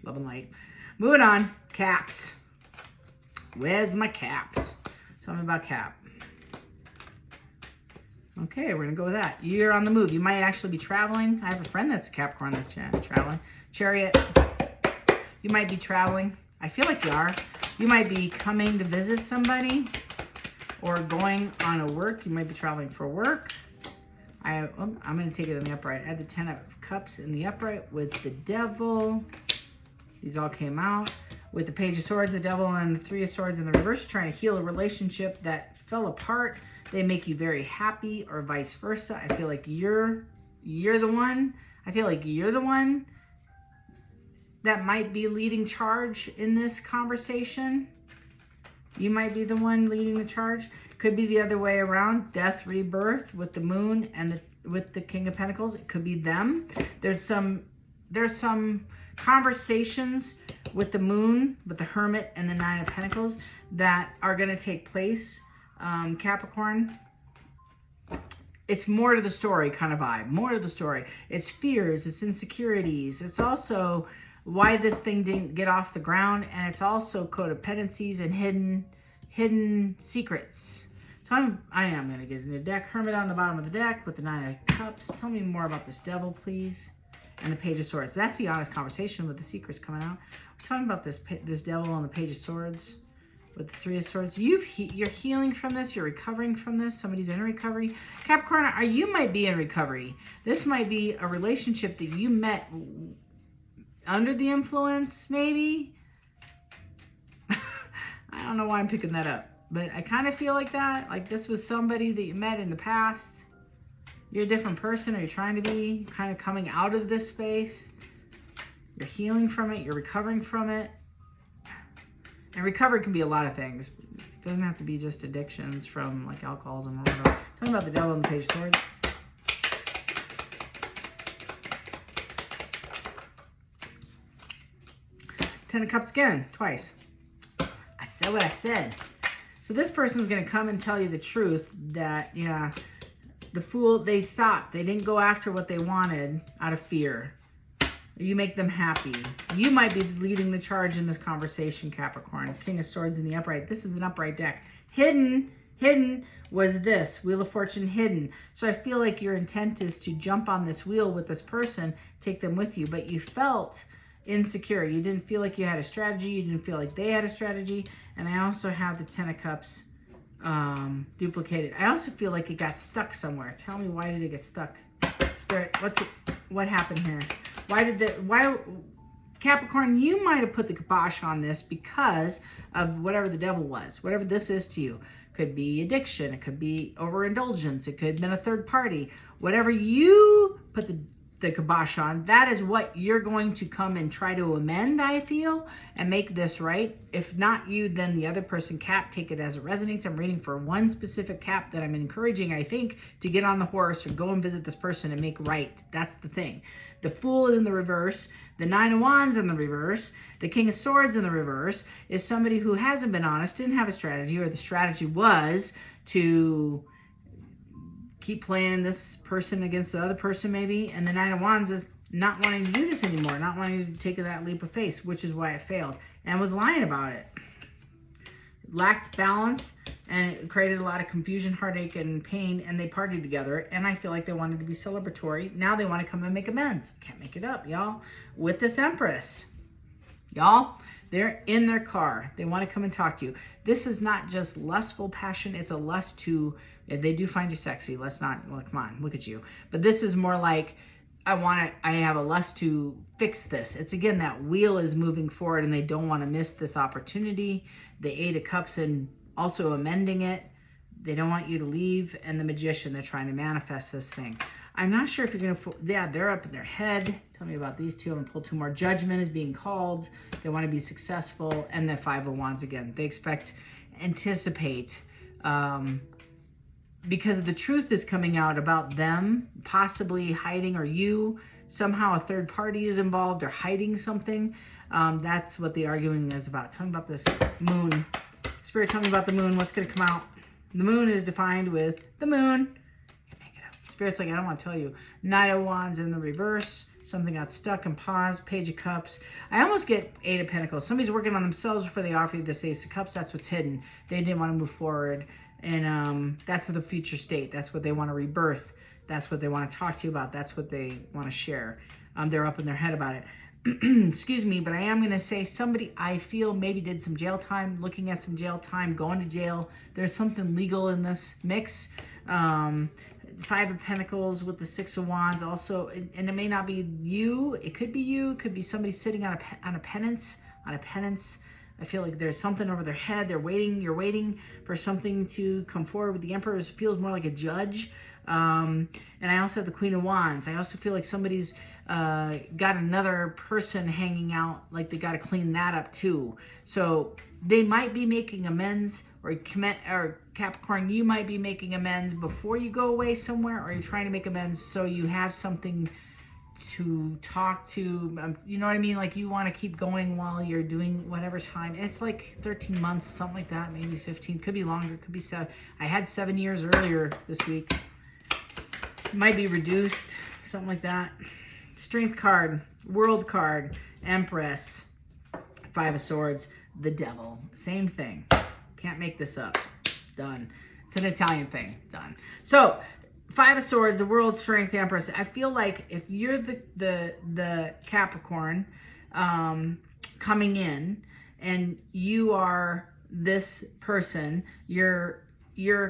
love and light. Moving on, caps. Where's my caps? Tell me about Cap. Okay, we're going to go with that. You're on the move. You might actually be traveling. I have a friend that's a Capricorn that's traveling. Chariot. You might be traveling. I feel like you are. You might be coming to visit somebody or going on a work. You might be traveling for work. I'm going to take it in the upright. I had the 10 of Cups in the upright with the Devil. These all came out. With the Page of Swords, the Devil, and the 3 of Swords in the reverse, trying to heal a relationship that fell apart. They make you very happy, or vice versa. I feel like you're the one. I feel like you're the one that might be leading charge in this conversation. You might be the one leading the charge. Could be the other way around. Death, rebirth with the Moon and with the King of Pentacles. It could be them. There's some conversations with the Moon, with the Hermit and the 9 of Pentacles that are going to take place. Capricorn, it's more to the story kind of vibe, more to the story. It's fears, it's insecurities, it's also why this thing didn't get off the ground, and it's also codependencies and hidden secrets. So I am going to get in the deck. Hermit on the bottom of the deck with the 9 of Cups. Tell me more about this Devil, please. And the Page of Swords. That's the honest conversation with the secrets coming out. We're talking about this Devil on the Page of Swords. With the 3 of Swords, you're healing from this. You're recovering from this. Somebody's in recovery. Capricorn, you might be in recovery. This might be a relationship that you met under the influence, maybe. I don't know why I'm picking that up, but I kind of feel like that. Like this was somebody that you met in the past. You're a different person, or you're trying to be, kind of coming out of this space. You're healing from it. You're recovering from it. And recovery can be a lot of things. It doesn't have to be just addictions from like alcoholism or whatever. Talking about the Devil and the Page of Swords. Ten of Cups again, twice. I said what I said. So this person's going to come and tell you the truth that, yeah, the Fool, they stopped. They didn't go after what they wanted out of fear. You make them happy. You might be leading the charge in this conversation, Capricorn. King of Swords in the upright. This is an upright deck. Hidden was this. Wheel of Fortune hidden. So I feel like your intent is to jump on this wheel with this person, take them with you. But you felt insecure. You didn't feel like you had a strategy. You didn't feel like they had a strategy. And I also have the 10 of Cups duplicated. I also feel like it got stuck somewhere. Tell me, why did it get stuck? Spirit, what happened here? Why Capricorn, you might have put the kibosh on this because of whatever the Devil was. Whatever this is to you. Could be addiction. It could be overindulgence. It could have been a third party. Whatever you put the kibosh on, that is what you're going to come and try to amend, I feel, and make this right. If not you, then the other person. Cap, take it as it resonates. I'm reading for one specific Cap that I'm encouraging, I think, to get on the horse or go and visit this person and make right. That's the thing. The Fool in the reverse, the 9 of Wands in the reverse, the King of Swords in the reverse is somebody who hasn't been honest, didn't have a strategy, or the strategy was to keep playing this person against the other person maybe. And the 9 of Wands is not wanting to do this anymore, not wanting to take that leap of faith, which is why it failed, and was lying about it. It lacked balance, and it created a lot of confusion, heartache, and pain, and they partied together, and I feel like they wanted to be celebratory. Now they want to come and make amends. Can't make it up, y'all. With this Empress, y'all, they're in their car. They want to come and talk to you. This is not just lustful passion. It's a lust to, they do find you sexy. Let's not, well, come on, look at you. But this is more like, I have a lust to fix this. It's again, that wheel is moving forward and they don't want to miss this opportunity. The 8 of Cups and also amending it. They don't want you to leave. And the Magician, they're trying to manifest this thing. I'm not sure if you're going to, yeah, they're up in their head. Tell me about these two. I'm going to pull 2 more. Judgment is being called. They want to be successful. And the 5 of Wands again. They anticipate, because the truth is coming out about them possibly hiding, or you, somehow a third party is involved or hiding something. That's what the arguing is about. Tell me about this Moon. Spirit, tell me about the moon. What's going to come out? The moon is defined with the moon. Spirit's like, I don't want to tell you. Knight of Wands in the reverse. Something got stuck and paused. Page of Cups. I almost get 8 of Pentacles. Somebody's working on themselves before they offer you this Ace of Cups. That's what's hidden. They didn't want to move forward. And that's the future state. That's what they want to rebirth. That's what they want to talk to you about. That's what they want to share. They're up in their head about it. Excuse me, but I am going to say somebody I feel maybe did some jail time, looking at some jail time, going to jail. There's something legal in this mix. 5 of Pentacles with the 6 of Wands also, and it may not be you. It could be you. It could be somebody sitting on a penance. I feel like there's something over their head. They're waiting. You're waiting for something to come forward. With the Emperor, it feels more like a judge. And I also have the Queen of Wands. I also feel like somebody's got another person hanging out, like they got to clean that up too. So they might be making amends, or Capricorn, you might be making amends before you go away somewhere, or you're trying to make amends so you have something to talk to. You know what I mean? Like you want to keep going while you're doing whatever time. It's like 13 months, something like that, maybe 15. Could be longer, could be 7. I had 7 years earlier this week. Might be reduced, something like that. Strength card, World card, Empress, 5 of Swords, the Devil. Same thing. Can't make this up. Done. It's an Italian thing. Done. So, 5 of Swords, the World, Strength, Empress. I feel like if you're the Capricorn coming in and you are this person, you're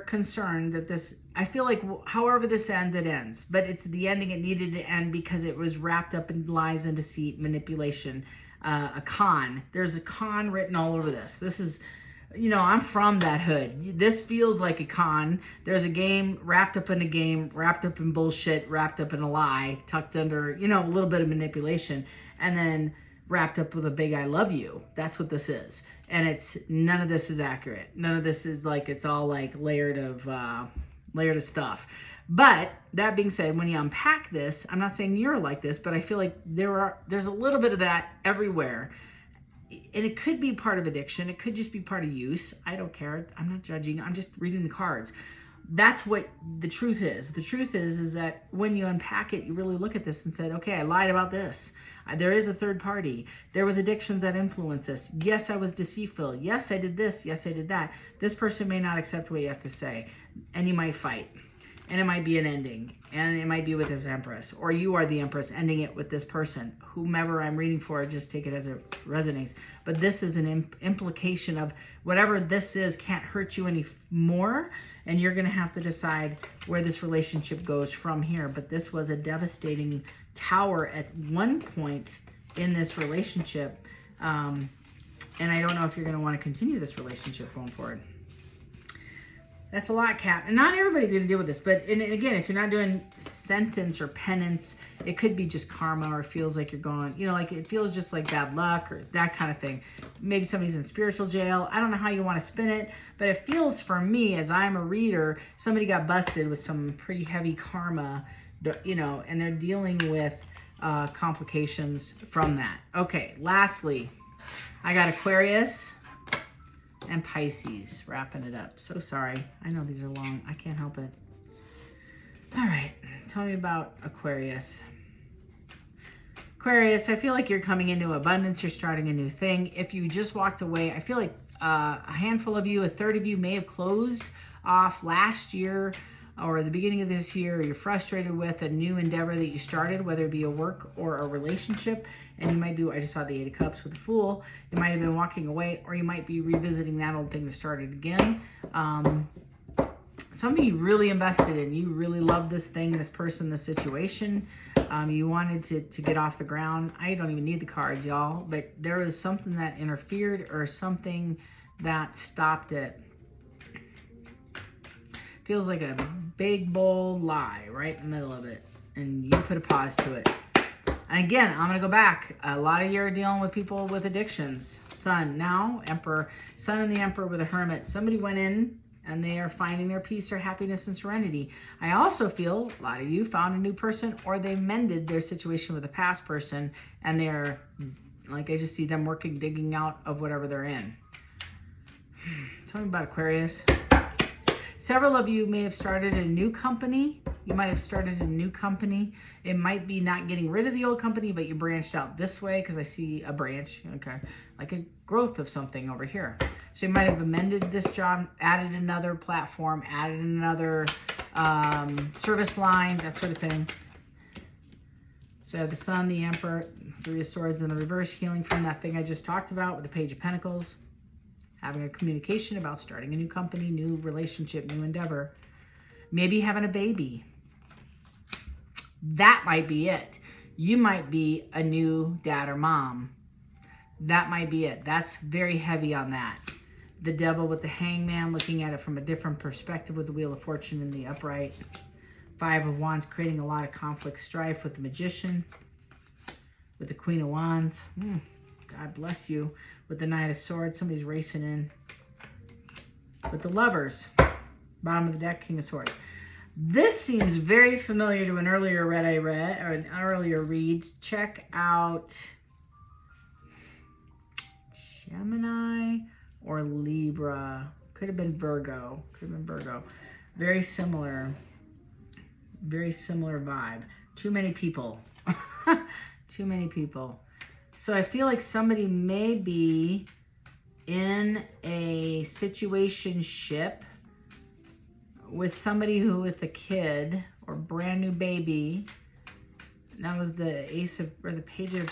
concerned that this, I feel like however this ends, it ends. But it's the ending it needed to end because it was wrapped up in lies and deceit, manipulation, a con. There's a con written all over this. This is, you know, I'm from that hood. This feels like a con. There's a game wrapped up in a game, wrapped up in bullshit, wrapped up in a lie, tucked under, you know, a little bit of manipulation, and then wrapped up with a big I love you. That's what this is. And it's, none of this is accurate. None of this is like, it's all like layered of stuff. But that being said, when you unpack this, I'm not saying you're like this, but I feel like there's a little bit of that everywhere. And it could be part of addiction. It could just be part of use. I don't care. I'm not judging. I'm just reading the cards. That's what the truth is. The truth is that when you unpack it, you really look at this and said, okay, I lied about this. There is a third party. There was addictions that influenced this. Yes, I was deceitful. Yes, I did this. Yes, I did that. This person may not accept what you have to say. And you might fight. And it might be an ending. And it might be with this Empress. Or you are the Empress ending it with this person. Whomever I'm reading for, just take it as it resonates. But this is an implication of whatever this is can't hurt you anymore. And you're going to have to decide where this relationship goes from here. But this was a devastating tower at one point in this relationship. And I don't know if you're going to want to continue this relationship going forward. That's a lot, Cap. And not everybody's going to deal with this. But and again, if you're not doing sentence or penance, it could be just karma, or it feels like you're going, you know, like it feels just like bad luck or that kind of thing. Maybe somebody's in spiritual jail. I don't know how you want to spin it, but it feels for me, as I'm a reader, somebody got busted with some pretty heavy karma, you know, and they're dealing with complications from that. Okay, lastly, I got Aquarius and Pisces, wrapping it up. So sorry. I know these are long. I can't help it. All right. Tell me about Aquarius. Aquarius, I feel like you're coming into abundance. You're starting a new thing. If you just walked away, I feel like a handful of you, a third of you may have closed off last year or the beginning of this year. Or you're frustrated with a new endeavor that you started, whether it be a work or a relationship. And you might be, I just saw the 8 of Cups with the Fool. You might have been walking away, or you might be revisiting that old thing that started again. Something you really invested in. You really love this thing, this person, this situation. You wanted to get off the ground. I don't even need the cards, y'all. But there was something that interfered or something that stopped it. Feels like a big, bold lie right in the middle of it. And you put a pause to it. And again, I'm going to go back. A lot of you are dealing with people with addictions. Sun, now Emperor. Sun and the Emperor with a Hermit. Somebody went in and they are finding their peace or happiness and serenity. I also feel a lot of you found a new person, or they mended their situation with a past person, and they're, like, I just see them working, digging out of whatever they're in. Tell me about Aquarius. Several of you may have started a new company. You might have started a new company. It might be not getting rid of the old company, but you branched out this way because I see a branch, okay, like a growth of something over here. So you might have amended this job, added another platform, added another service line, that sort of thing. So I have the Sun, the Emperor, Three of Swords in the reverse, healing from that thing I just talked about with the Page of Pentacles. Having a communication about starting a new company, new relationship, new endeavor. Maybe having a baby. That might be it. You might be a new dad or mom. That might be it. That's very heavy on that. The Devil with the Hangman, looking at it from a different perspective with the Wheel of Fortune in the upright. Five of Wands, creating a lot of conflict, strife with the Magician. With the Queen of Wands. God bless you. With the Knight of Swords, somebody's racing in. With the Lovers. Bottom of the deck, King of Swords. This seems very familiar to an earlier read. Check out Gemini or Libra. Could have been Virgo. Could have been Virgo. Very similar. Very similar vibe. Too many people. Too many people. So I feel like somebody may be in a situationship with somebody who with a kid or brand new baby. That was the Ace of, or the Page of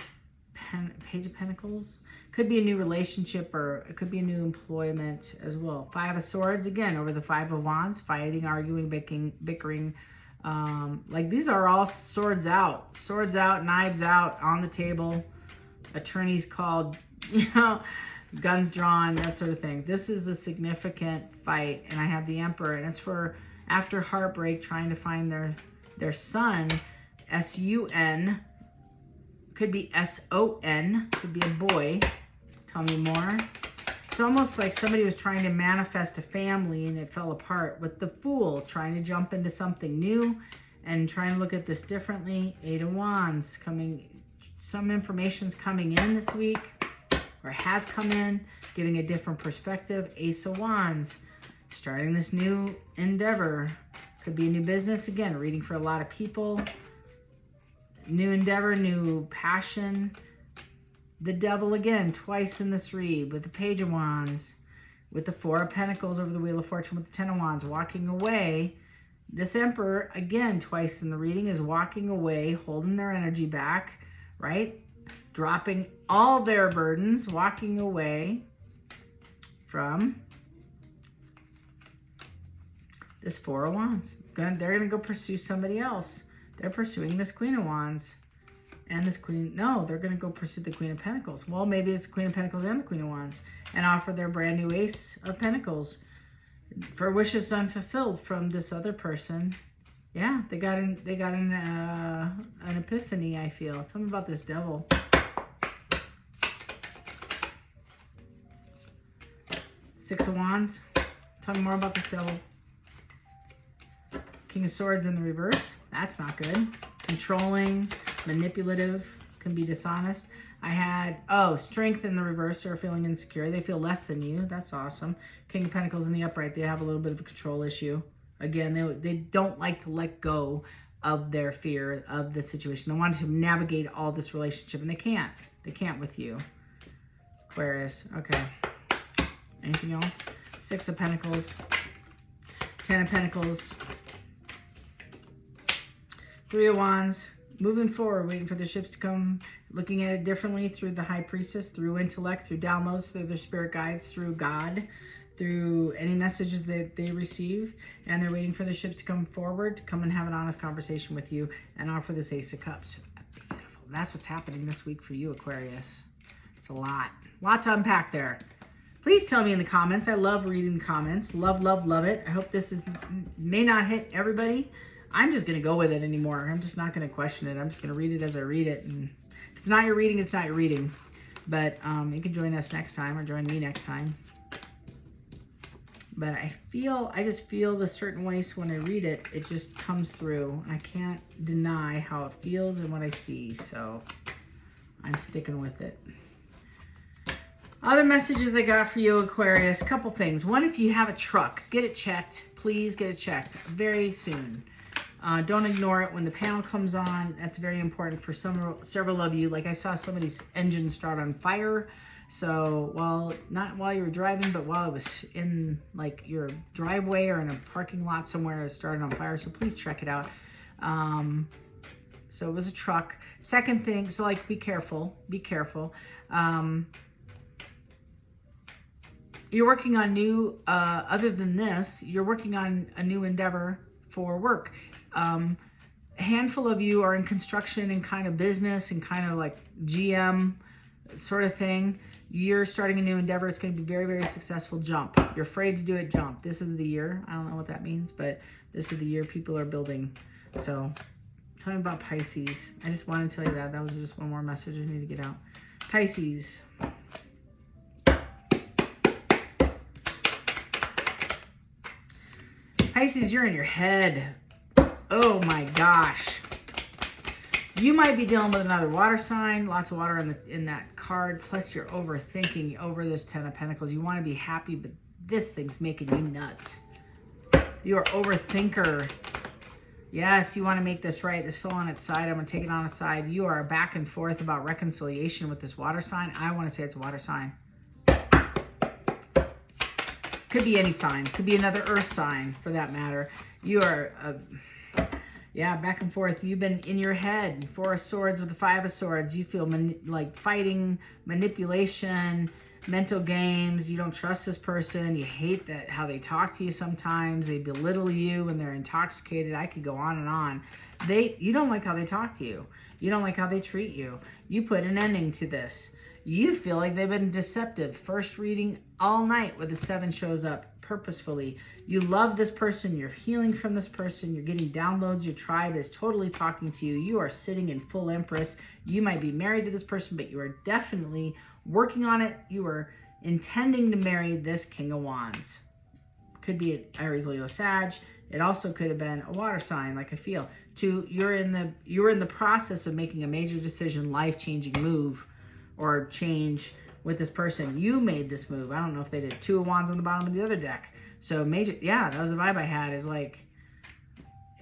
Pentacles. Could be a new relationship, or it could be a new employment as well. Five of Swords, again, over the Five of Wands, fighting, arguing, bickering. Like these are all swords out, knives out on the table, attorneys called, you know, guns drawn, that sort of thing. This is a significant fight, and I have the Emperor, and it's for after heartbreak, trying to find their son. S-U-N, could be S-O-N, could be a boy. Tell me more. It's almost like somebody was trying to manifest a family and it fell apart. With the Fool, trying to jump into something new and trying to look at this differently. Eight of Wands, coming, some information's coming in this week, or has come in, giving a different perspective. Ace of Wands, starting this new endeavor. Could be a new business, again, reading for a lot of people. New endeavor, new passion. The Devil again, twice in this read, with the Page of Wands, with the Four of Pentacles over the Wheel of Fortune, with the Ten of Wands, walking away. This Emperor, again, twice in the reading, is walking away, holding their energy back, right? Dropping all their burdens, walking away from this Four of Wands. They're going to go pursue somebody else. They're pursuing this Queen of Wands. And this Queen, no, they're going to go pursue the Queen of Pentacles. Well, maybe it's the Queen of Pentacles and the Queen of Wands. And offer their brand new Ace of Pentacles for wishes unfulfilled from this other person. Yeah, they got an epiphany, I feel. Tell me about this Devil. Six of Wands. Tell me more about this Devil. King of Swords in the reverse. That's not good. Controlling, manipulative, can be dishonest. I had, Strength in the reverse, or feeling insecure. They feel less than you. That's awesome. King of Pentacles in the upright. They have a little bit of a control issue. Again, they don't like to let go of their fear of the situation. They want to navigate all this relationship, and they can't. They can't with you. Aquarius. Okay. Anything else? Six of Pentacles. Ten of Pentacles. Three of Wands, moving forward, waiting for the ships to come, looking at it differently through the High Priestess, through intellect, through downloads, through their spirit guides, through God, through any messages that they receive, and they're waiting for the ships to come forward, to come and have an honest conversation with you, and offer this Ace of Cups. Beautiful. That's what's happening this week for you, Aquarius. It's a lot to unpack there. Please tell me in the comments. I love reading comments. Love, love, love it. I hope this may not hit everybody. I'm just going to go with it anymore. I'm just not going to question it. I'm just going to read it as I read it. And if it's not your reading, it's not your reading. But you can join us next time, or join me next time. But I just feel the certain ways when I read it, it just comes through. I can't deny how it feels and what I see. So I'm sticking with it. Other messages I got for you, Aquarius, couple things. One, if you have a truck, get it checked. Please get it checked very soon. Don't ignore it when the panel comes on. That's very important for several of you. Like I saw somebody's engine start on fire. So, not while you were driving, but while it was in like your driveway or in a parking lot somewhere, it started on fire. So please check it out. So it was a truck. Second thing, so like be careful. Be careful. You're working on new, other than this, you're working on a new endeavor for work. A handful of you are in construction and kind of business and kind of like GM sort of thing. You're starting a new endeavor. It's going to be very, very successful. Jump. You're afraid to do it. Jump. This is the year. I don't know what that means, but this is the year people are building. So tell me about Pisces. I just wanted to tell you that. That was just one more message I need to get out. Pisces. Pisces, you're in your head. Oh my gosh. You might be dealing with another water sign. Lots of water in that card. Plus you're overthinking over this 10 of Pentacles. You want to be happy, but this thing's making you nuts. You're an overthinker. Yes, you want to make this right. This fell on its side. I'm going to take it on its side. You are back and forth about reconciliation with this water sign. I want to say it's a water sign. Could be any sign. Could be another earth sign for that matter. You are, yeah, back and forth. You've been in your head. 4 of Swords with the 5 of Swords. You feel like fighting, manipulation, mental games. You don't trust this person. You hate how they talk to you sometimes. They belittle you when they're intoxicated. I could go on and on. You don't like how they talk to you. You don't like how they treat you. You put an ending to this. You feel like they've been deceptive. First reading all night where the 7 shows up purposefully. You love this person. You're healing from this person. You're getting downloads. Your tribe is totally talking to you. You are sitting in full Empress. You might be married to this person, but you are definitely working on it. You are intending to marry this King of Wands. Could be an Aries, Leo, Sag. It also could have been a water sign, like I feel. 2, you're in the process of making a major decision, life-changing move or change with this person. You made this move. I don't know if they did. 2 of Wands on the bottom of the other deck. So major, yeah, that was the vibe I had, is like,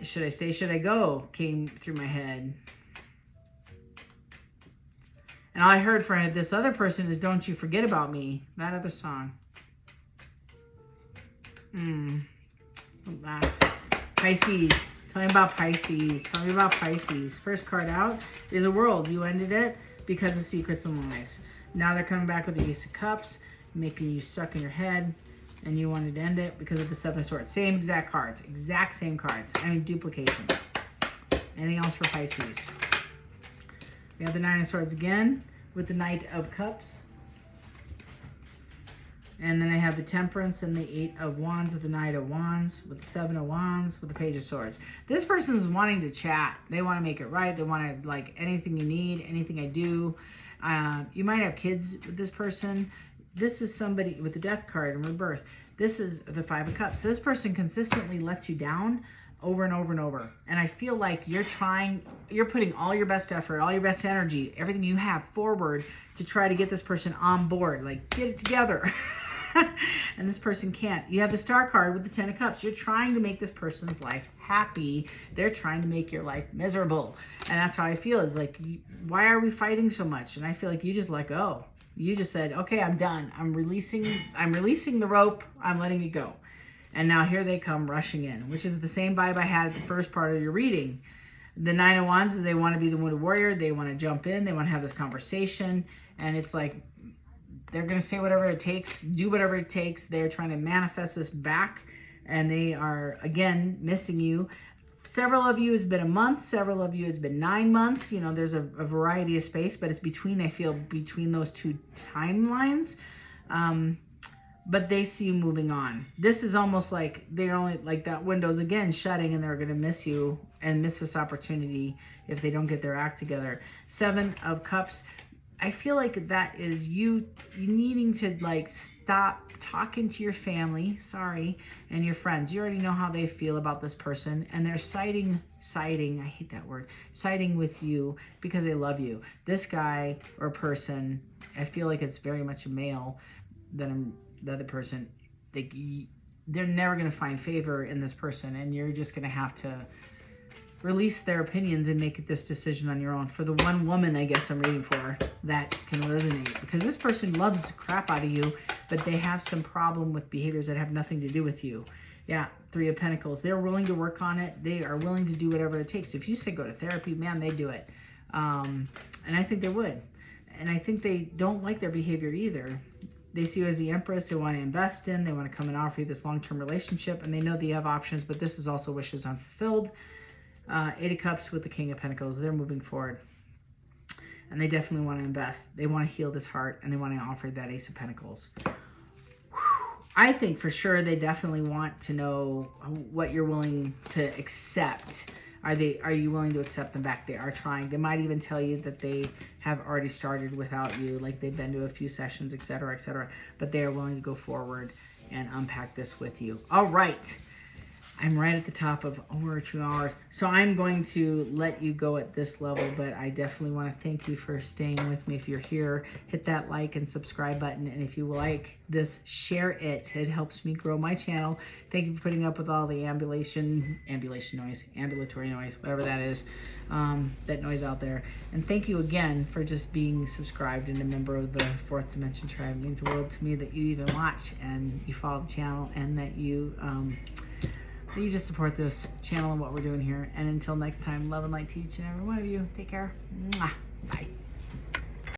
should I stay, should I go, came through my head. And all I heard from this other person is Don't You Forget About Me. That other song. Last. Pisces. Tell me about Pisces. Tell me about Pisces. First card out is a World. You ended it because of secrets and lies. Now they're coming back with the Ace of Cups, making you stuck in your head, and you wanted to end it because of the 7 of Swords. Same exact cards. Exact same cards. I mean, duplications. Anything else for Pisces? We have the 9 of Swords again with the Knight of Cups. And then I have the Temperance and the 8 of Wands with the Knight of Wands, with the 7 of Wands, with the Page of Swords. This person's wanting to chat. They want to make it right. They want to, like, anything you need, anything I do. You might have kids with this person. This is somebody with the Death card and rebirth. This is the 5 of Cups. So this person consistently lets you down over and over and over. And I feel like you're putting all your best effort, all your best energy, everything you have forward to try to get this person on board. Like, get it together. And this person can't. You have the Star card with the 10 of Cups. You're trying to make this person's life happy. They're trying to make your life miserable. And that's how I feel. Is like, why are we fighting so much? And I feel like you just let go. You just said, okay, I'm done. I'm releasing the rope. I'm letting it go. And now here they come rushing in, which is the same vibe I had at the first part of your reading. The 9 of Wands is they want to be the wounded warrior. They want to jump in. They want to have this conversation. And it's like, they're going to say whatever it takes, do whatever it takes. They're trying to manifest this back, and they are, again, missing you. Several of you has been a month. Several of you has been 9 months. You know, there's a variety of space, but it's between, I feel, between those 2 timelines. But they see you moving on. This is almost like they're only, like that window's again shutting, and they're going to miss you and miss this opportunity if they don't get their act together. 7 of Cups. I feel like that is you needing to like stop talking to your family, sorry, and your friends. You already know how they feel about this person, and they're siding, I hate that word, siding with you because they love you. This guy or person, I feel like it's very much a male than the other person. They're never going to find favor in this person, and you're just going to have to release their opinions and make this decision on your own. For the one woman, I guess I'm reading for, that can resonate, because this person loves the crap out of you, but they have some problem with behaviors that have nothing to do with you. Yeah, Three of Pentacles. They're willing to work on it. They are willing to do whatever it takes. If you say go to therapy, man, they do it. And I think they would. And I think they don't like their behavior either. They see you as the Empress. They want to invest in. They want to come and offer you this long-term relationship, and they know they have options, but this is also wishes unfulfilled. Eight of Cups with the King of Pentacles. They're moving forward, and they definitely want to invest. They want to heal this heart, and they want to offer that Ace of Pentacles. I think for sure they definitely want to know what you're willing to accept. Are you willing to accept them back? They are trying. They might even tell you that they have already started without you, like they've been to a few sessions, etc., etc. But they are willing to go forward and unpack this with you. All right. I'm right at the top of over 2 hours. So I'm going to let you go at this level, but I definitely want to thank you for staying with me. If you're here, hit that like and subscribe button. And if you like this, share it. It helps me grow my channel. Thank you for putting up with all the ambulatory noise, whatever that is, that noise out there. And thank you again for just being subscribed and a member of the Fourth Dimension Tribe. It means the world to me that you even watch and you follow the channel, and that you just support this channel and what we're doing here. And until next time, love and light to each and every one of you. Take care. Mwah. Bye.